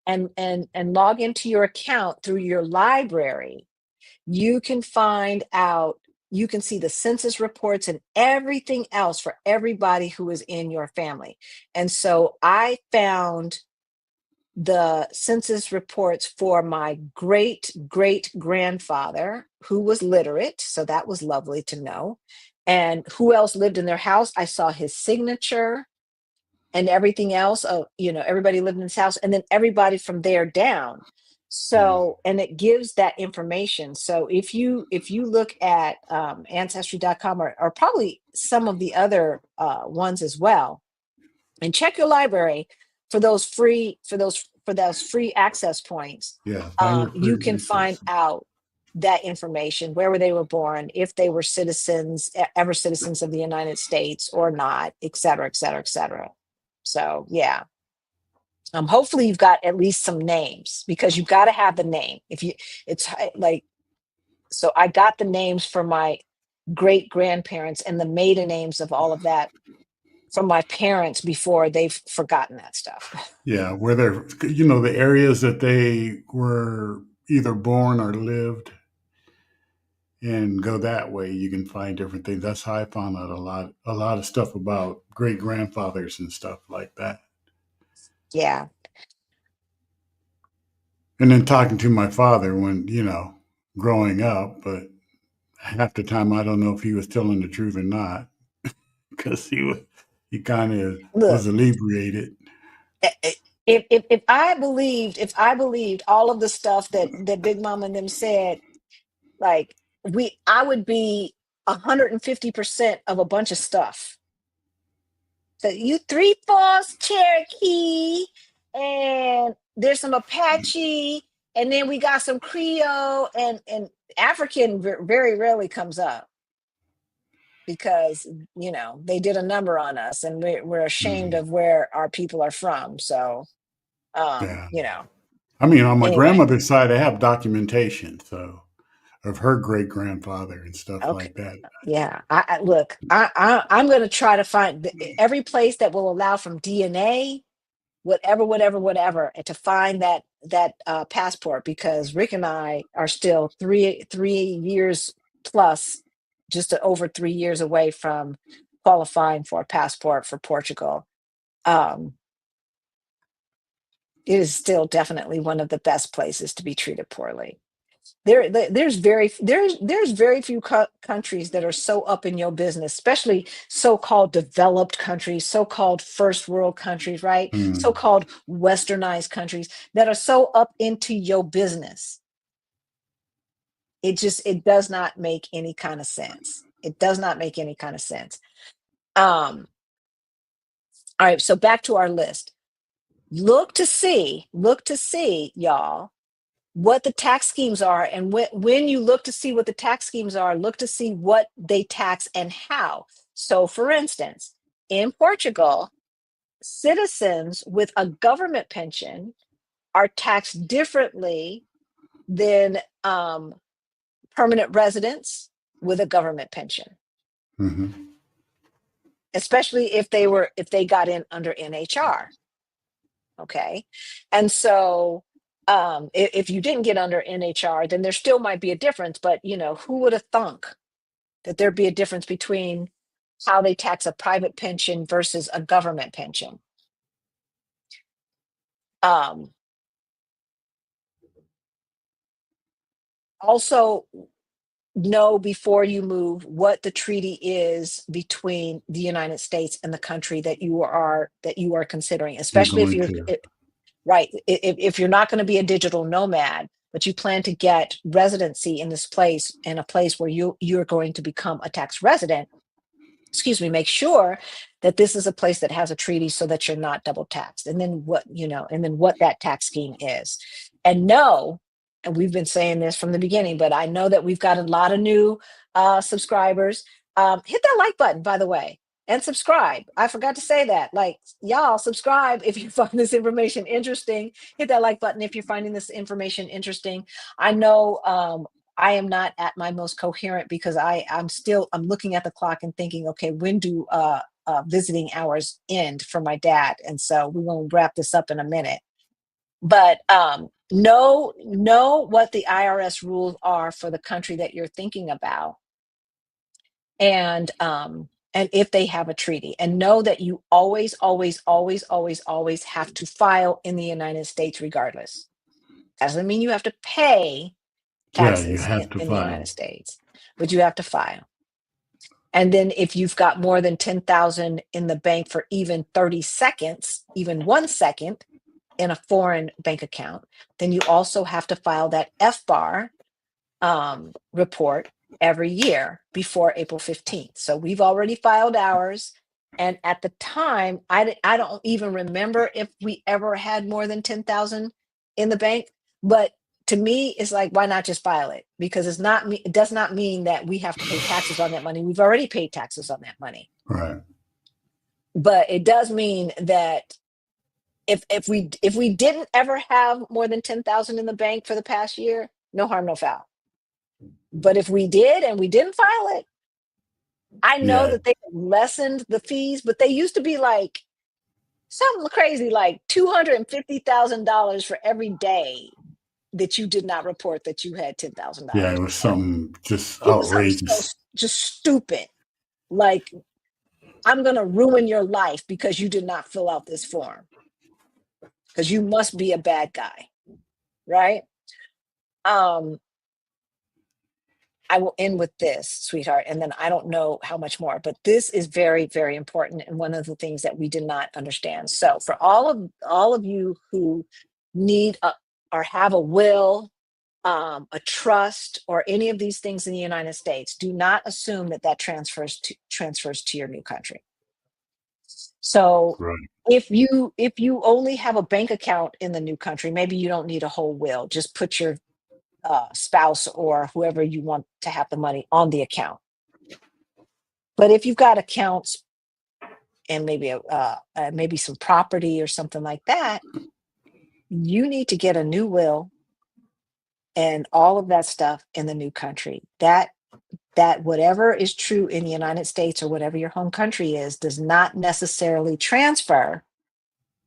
and log into your account through your library, you can find out, you can see the census reports and everything else for everybody who is in your family. And so I found the census reports for my great great grandfather who was literate. So that was lovely to know. And who else lived in their house? I saw his signature and everything else. Oh, everybody lived in his house, and then everybody from there down. Mm. So, and it gives that information. So if you look at ancestry.com or probably some of the other ones as well, and check your library for those free access points, Yeah. Find your you free can find resources. out that information, where they were born, if they were citizens, ever citizens of the United States or not, et cetera, et cetera, et cetera. So yeah, hopefully you've got at least some names, because you've got to have the name. If you, it's like, so I got the names for my great grandparents and the maiden names of all of that from my parents before they've forgotten that stuff. Yeah, where they're the areas that they were either born or lived, and go that way. You can find different things. That's how I found out a lot of stuff about great grandfathers and stuff like that. Yeah. And then talking to my father when growing up, but half the time I don't know if he was telling the truth or not because he kind of Look, was inebriated. if I believed all of the stuff that Big Mama and them said, like I would be 150% of a bunch of stuff. So you three-fourths Cherokee, and there's some Apache, and then we got some Creole, and African very rarely comes up, because they did a number on us, and we're ashamed Mhm. of where our people are from. So Yeah. you know I mean, on my anyway. grandmother's side, I have documentation, so of her great grandfather and stuff Okay. like that. Yeah. I look. I'm going to try to find every place that will allow from DNA, whatever, whatever, whatever, and to find that passport, because Rick and I are still three years plus, just over 3 years away from qualifying for a passport for Portugal. um, it is still definitely one of the best places to be treated poorly. There's very few countries that are so up in your business, especially so-called developed countries, so-called first world countries, right? Mm. So-called westernized countries that are so up into your business. It does not make any kind of sense. It does not make any kind of sense. All right, so back to our list. Look to see, y'all, what the tax schemes are. And when you look to see what the tax schemes are, look to see what they tax and how. So, for instance, in Portugal, citizens with a government pension are taxed differently than permanent residents with a government pension, Hmm. especially if they got in under NHR. Okay. And so if you didn't get under NHR, then there still might be a difference. But, who would have thunk that there'd be a difference between how they tax a private pension versus a government pension? Um, Also, know before you move what the treaty is between the United States and the country that you are considering, You're especially if going you're to. right. If you're not going to be a digital nomad, but you plan to get residency in this place, in a place where you're going to become a tax resident, excuse me, make sure that this is a place that has a treaty so that you're not double taxed. And then what that tax scheme is. And know, and we've been saying this from the beginning, but I know that we've got a lot of new subscribers. Hit that like button, by the way, and subscribe. I forgot to say that. Like, y'all, subscribe if you find this information interesting. Hit that like button if you're finding this information interesting. I know I am not at my most coherent because I'm looking at the clock and thinking, okay, when do visiting hours end for my dad? And so we're going to wrap this up in a minute. But know what the IRS rules are for the country that you're thinking about, and if they have a treaty, and know that you always, always, always, always, always have to file in the United States regardless. Doesn't mean you have to pay Yeah, you taxes have to in the file. United States, but you have to file. And then if you've got more than 10,000 in the bank for even 30 seconds, even 1 second in a foreign bank account, then you also have to file that FBAR report every year before April 15th. So we've already filed ours. And at the time, I don't even remember if we ever had more than 10,000 in the bank. But to me, it's like, why not just file it? Because it does not mean that we have to pay taxes on that money. We've already paid taxes on that money. Right. But it does mean that if we didn't ever have more than 10,000 in the bank for the past year, no harm, no foul. But if we did and we didn't file it, I know Yeah. that they lessened the fees, but they used to be like something crazy, like $250,000 for every day that you did not report that you had Yeah. $10,000 It in was the bank. something just It was something so outrageous. just stupid. Like, I'm gonna ruin your life because you did not fill out this form because you must be a bad guy, right? Um, I will end with this, sweetheart, and then I don't know how much more, but this is very, very important and one of the things that we did not understand. So, for all of you who need or have a will, a trust, or any of these things in the United States, do not assume that that transfers to your new country. So, Right. if you only have a bank account in the new country, maybe you don't need a whole will. Just put your spouse or whoever you want to have the money on the account. But if you've got accounts and maybe some property or something like that, you need to get a new will and all of that stuff in the new country. That whatever is true in the United States or whatever your home country is does not necessarily transfer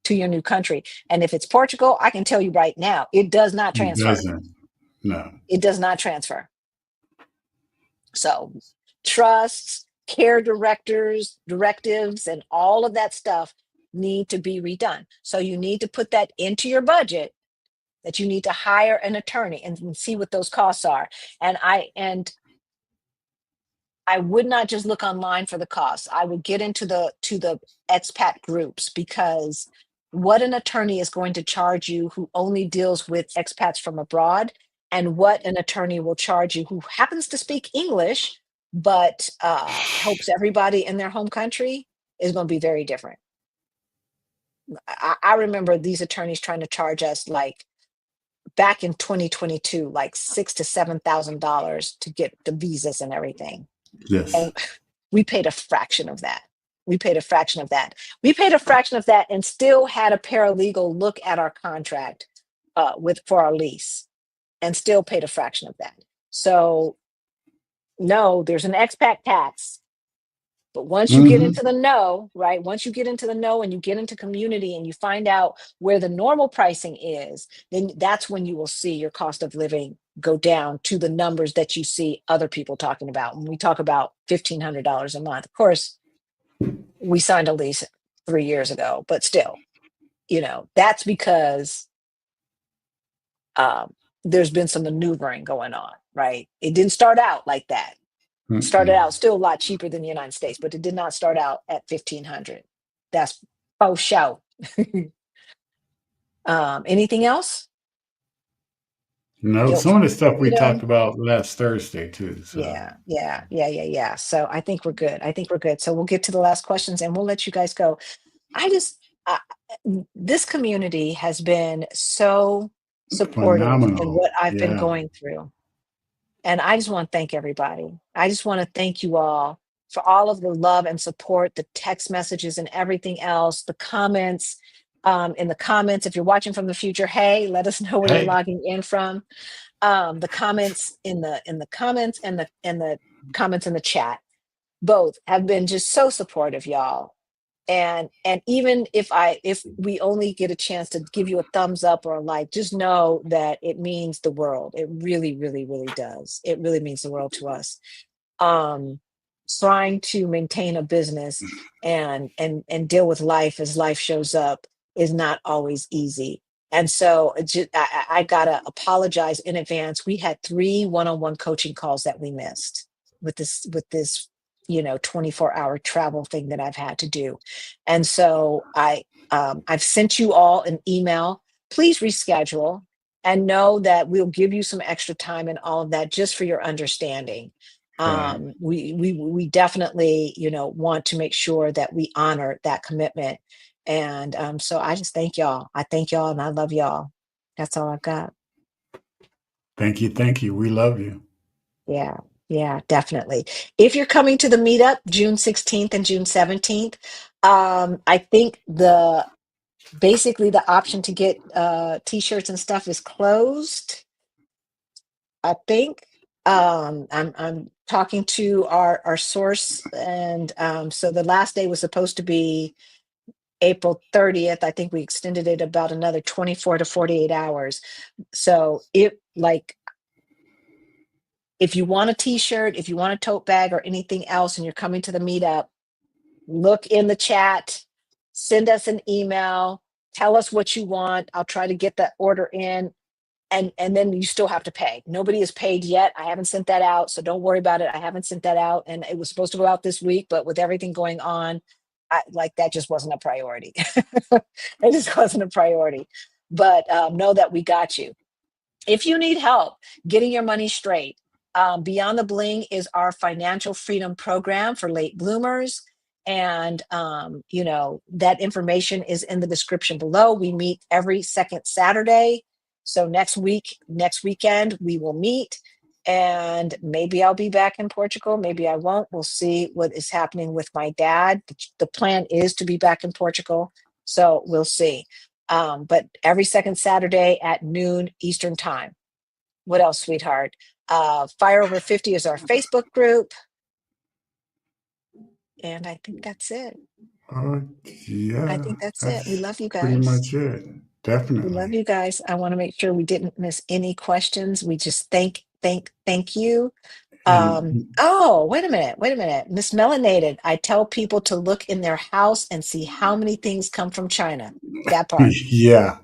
to your new country. And if it's Portugal, I can tell you right now, it does not It transfer. doesn't. No. It does not transfer. So trusts, care directives, and all of that stuff need to be redone. So you need to put that into your budget, that you need to hire an attorney and see what those costs are. And I would not just look online for the costs. I would get into the expat groups, because what an attorney is going to charge you who only deals with expats from abroad, and what an attorney will charge you who happens to speak English but helps everybody in their home country, is going to be very different. I remember these attorneys trying to charge us, like back in 2022, like $6,000 to $7,000 to get the visas and everything. Yes. And we paid a fraction of that. We paid a fraction of that. We paid a fraction of that and still had a paralegal look at our contract for our lease, and still paid a fraction of that. So no, there's an expat tax. But once you get into the know, right? Once you get into the know and you get into community and you find out where the normal pricing is, then that's when you will see your cost of living go down to the numbers that you see other people talking about. When we talk about $1,500 a month, of course, we signed a lease 3 years ago, but still, that's because there's been some maneuvering going on, right? It didn't start out like that. It started out still a lot cheaper than the United States, but it did not start out at 1,500. That's faux show. Anything else? No, Feel some of the stuff we free. talked about last Thursday too. So Yeah. So I think we're good. So we'll get to the last questions and we'll let you guys go. I, this community has been so supportive in phenomenal. what I've been Yeah. going through. And I just want to thank everybody. I just want to thank you all for all of the love and support, the text messages and everything else, the comments. In the comments, if you're watching from the future, hey, let us know where you're Hey, logging in from. The comments in the comments and the comments in the chat, both have been just so supportive, y'all. And even if we only get a chance to give you a thumbs up or a like, just know that it means the world. It really, really, really does. It really means the world to us. um Trying to maintain a business and deal with life as life shows up is not always easy. And so I gotta apologize in advance. We had 3 one-on-one coaching calls that we missed with this 24-hour travel thing that I've had to do. And so I've sent you all an email. Please reschedule, and know that we'll give you some extra time and all of that, just for your understanding. right. We definitely want to make sure that we honor that commitment. And so I just thank y'all. I thank y'all and I love y'all. That's all I've got. Thank you. Thank you. We love you. Yeah, yeah, definitely. If you're coming to the meetup June 16th and June 17th, I think basically the option to get t-shirts and stuff is closed, I think. I'm talking to our source, and so the last day was supposed to be April 30th. I think we extended it about another 24 to 48 hours. So if you want a t-shirt, if you want a tote bag or anything else and you're coming to the meetup, look in the chat, send us an email, tell us what you want. I'll try to get that order in. And then you still have to pay. Nobody has paid yet. I haven't sent that out, so don't worry about it. I haven't sent that out, and it was supposed to go out this week, but with everything going on, that just wasn't a priority. It just wasn't a priority. But know that we got you. If you need help getting your money straight, Beyond the Bling is our financial freedom program for late bloomers. And, that information is in the description below. We meet every second Saturday. So next weekend, we will meet. And maybe I'll be back in Portugal. Maybe I won't. We'll see what is happening with my dad. The plan is to be back in Portugal. So we'll see. But every second Saturday at noon Eastern time. What else, sweetheart? Fire Over 50 is our Facebook group. And I think that's it. I Yeah, think that's it. We that's love you pretty guys. much it. We love Definitely. you guys. I want to make sure we didn't miss any questions. We just thank you. And Oh, wait a minute. Miss Melanated, I tell people to look in their house and see how many things come from China. That part. yeah,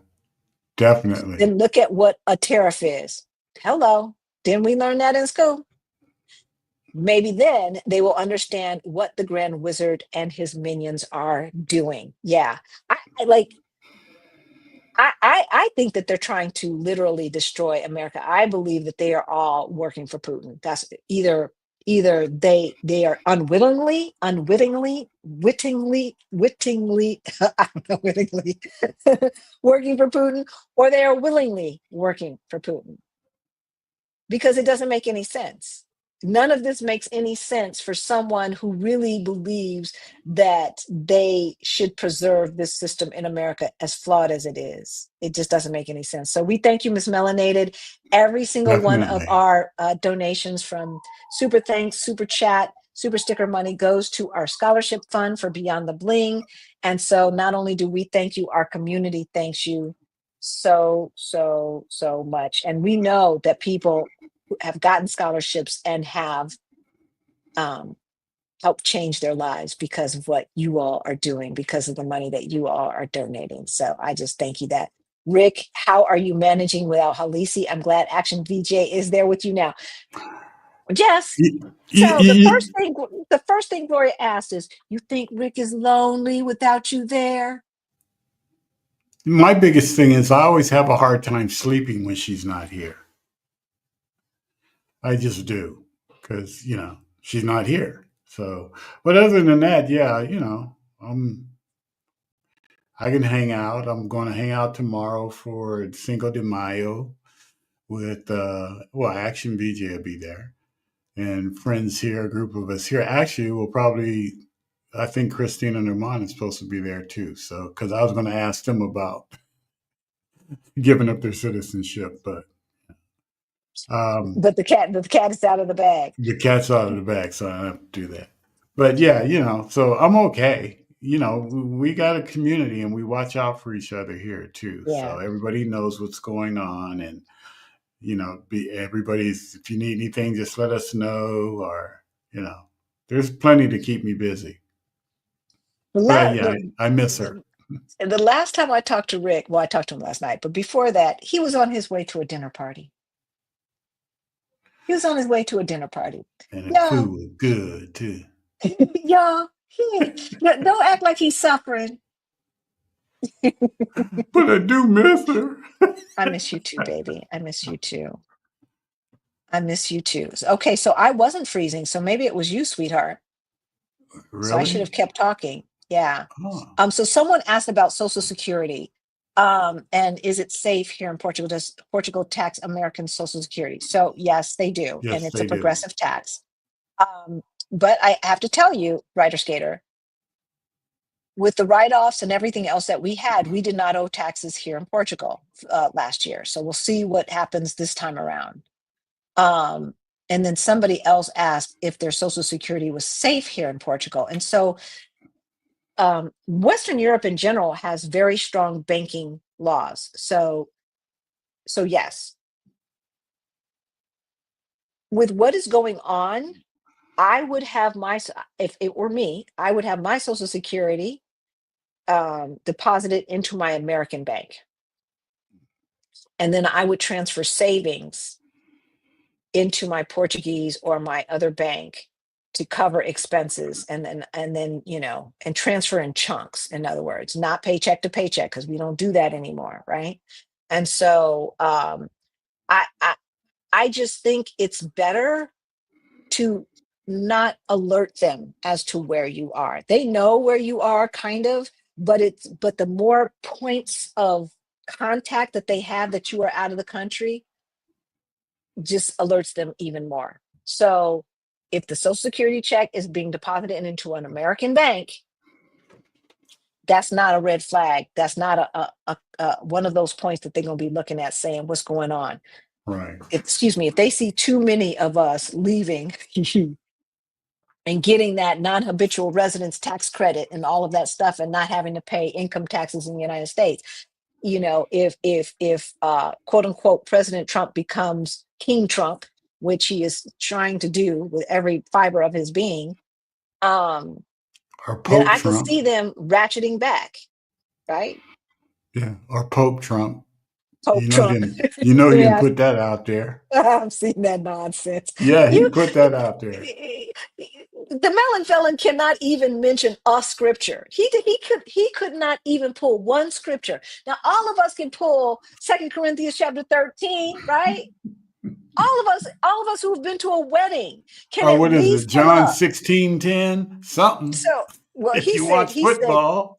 definitely. Then look at what a tariff is. Hello. Didn't we learn that in school? Maybe then they will understand what the Grand Wizard and his minions are doing. Yeah. I like I think that they're trying to literally destroy America. I believe that they are all working for Putin. That's either they are wittingly, I don't know, wittingly working for Putin, or they are willingly working for Putin, because it doesn't make any sense. None of this makes any sense for someone who really believes that they should preserve this system in America, as flawed as it is. It just doesn't make any sense. So we thank you, Ms. Melanated. Every single one of Definitely. our donations, from super thanks, super chat, super sticker money, goes to our scholarship fund for Beyond the Bling. And so not only do we thank you, our community thanks you so much. And we know that people have gotten scholarships and have um, helped change their lives because of what you all are doing, because of the money that you all are donating. So I just thank you that. Rick, how are you managing without Halisi? I'm glad Action VJ is there with you now. Yes. Y- y- So y- the first thing Gloria asked is, you think Rick is lonely without you there? My biggest thing is I always have a hard time sleeping when she's not here. I just do because she's not here. So, but other than that, yeah, I can hang out. I'm going to hang out tomorrow for Cinco de Mayo with Action VJ will be there and friends here, a group of us here. Actually, we'll probably. I think Christina and Herman is supposed to be there too. So, because I was going to ask them about giving up their citizenship, but um, But the cat is out of the bag. the cat's out of the bag, so I don't have to do that. But yeah, so I'm okay. We got a community and we watch out for each other here too. So Yeah. everybody knows what's going on, and be everybody's. If you need anything, just let us know, or there's plenty to keep me busy. The, But la- yeah, I miss her. the last time I talked to Rick, well, I talked to him last night, but before that, he was on his way to a dinner party. He was on his way to a dinner party. And the Yeah, food was good too. yeah, don't act like he's suffering. But I do miss her. I miss you too, baby. I miss you too. I miss you too. Okay, so I wasn't freezing, so maybe it was you, sweetheart. So I should Really? have kept talking. Yeah. Oh, So someone asked about Social Security. And is it safe here in Portugal? Does Portugal tax American Social Security? So yes, they do, and yes, it's a they do. progressive tax. But I have to tell you, Writer Skater, with the write-offs and everything else that we had, we did not owe taxes here in Portugal last year. So we'll see what happens this time around. Um, and then somebody else asked if their Social Security was safe here in Portugal. And so Western Europe in general has very strong banking laws. So yes, with what is going on, I would have if it were me, I would have my Social Security deposited into my American bank, and then I would transfer savings into my Portuguese or my other bank to cover expenses, and then and transfer in chunks. In other words, not paycheck to paycheck, because we don't do that anymore, right? And so I, I I just think it's better to not alert them as to where you are. They know where you are, kind of, but the more points of contact that they have that you are out of the country just alerts them even more. So if the Social Security check is being deposited into an American bank, that's not a red flag. That's not a one of those points that they're going to be looking at saying, what's going on? Right. Excuse me, if they see too many of us leaving and getting that non-habitual residence tax credit and all of that stuff, and not having to pay income taxes in the United States, if quote unquote President Trump becomes King Trump, which he is trying to do with every fiber of his being, um, Or then Pope I can Trump. see them ratcheting back, right? Yeah. Or Pope Trump. Pope Trump. You know he didn't Yeah, put that out there. I've seen that nonsense. Yeah, he You, put that out there. the melon felon cannot even mention a scripture. He could not even pull one scripture. Now all of us can pull Second Corinthians chapter 13, right? All of us who've been to a wedding can Or at what is it? least pull John up. 16:10? Something. So, well, If he you said watch he said football.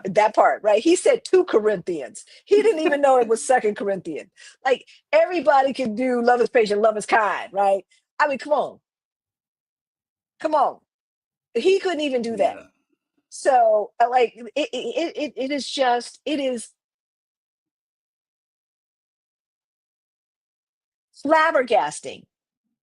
that part, right? He said 2 Corinthians. He didn't even know it was Second Corinthians. Like everybody can do love is patient, love is kind, right? I mean, come on. He couldn't even do that. Yeah. So, like, it is just, it is flabbergasting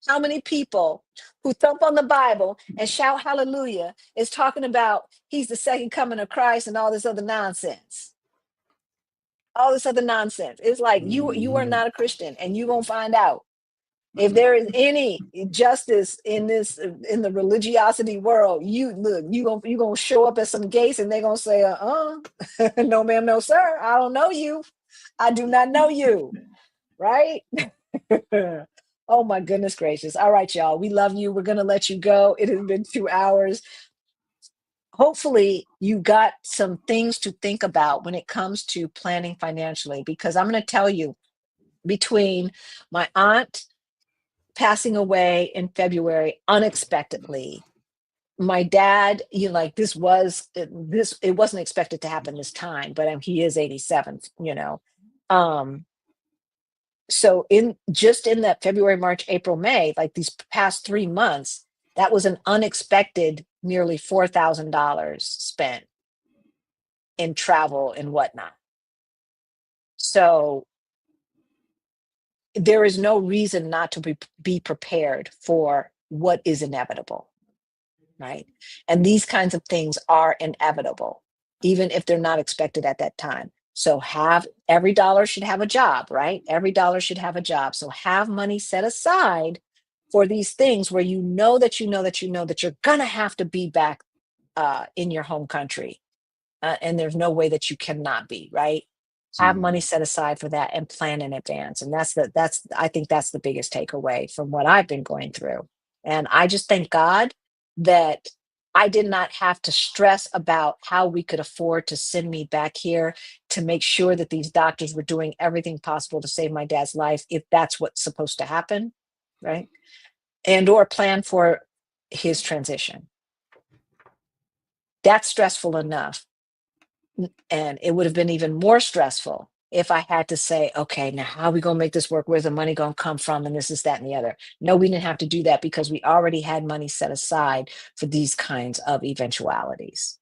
how many people who thump on the Bible and shout hallelujah is talking about he's the second coming of Christ and all this other nonsense. All this other nonsense. It's like you are Hmm. not a Christian, and you gonna find out if there is any justice in this in the religiosity world. You look, you gonna show up at some gates and they're gonna say, no ma'am, no sir, I don't know you. I do not know you, right? Oh my goodness gracious. All right, y'all. We love you. We're gonna let you go. It has been 2 hours. Hopefully you got some things to think about when it comes to planning financially, because I'm going to tell you, between my aunt passing away in February unexpectedly, my dad, like it wasn't expected to happen this time, but he is 87, um so in that February, March, April, May, like these past 3 months, that was an unexpected nearly $4,000 spent in travel and whatnot. So there is no reason not to be prepared for what is inevitable, right? And these kinds of things are inevitable, even if they're not expected at that time. So every dollar should have a job, right? Every dollar should have a job. So have money set aside for these things where you know that you're gonna have to be back in your home country, and there's no way that you cannot be, right? Have money Hmm. set aside for that and plan in advance. And I think that's the biggest takeaway from what I've been going through. And I just thank God that I did not have to stress about how we could afford to send me back here to make sure that these doctors were doing everything possible to save my dad's life, if that's what's supposed to happen, right? And or plan for his transition. That's stressful enough. And it would have been even more stressful if I had to say, okay, now how are we going to make this work? Where's the money going to come from? And this is that and the other. No, we didn't have to do that because we already had money set aside for these kinds of eventualities.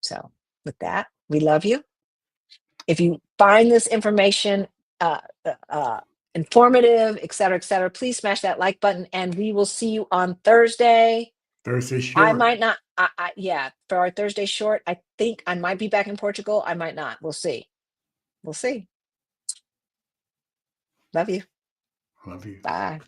So with that, we love you. If you find this information uh, informative, et cetera, please smash that like button, and we will see you on Thursday. Thursday I short. might not. Yeah, for our Thursday short, I think I might be back in Portugal. I might not. We'll see. We'll see. Love you. Love you. Bye.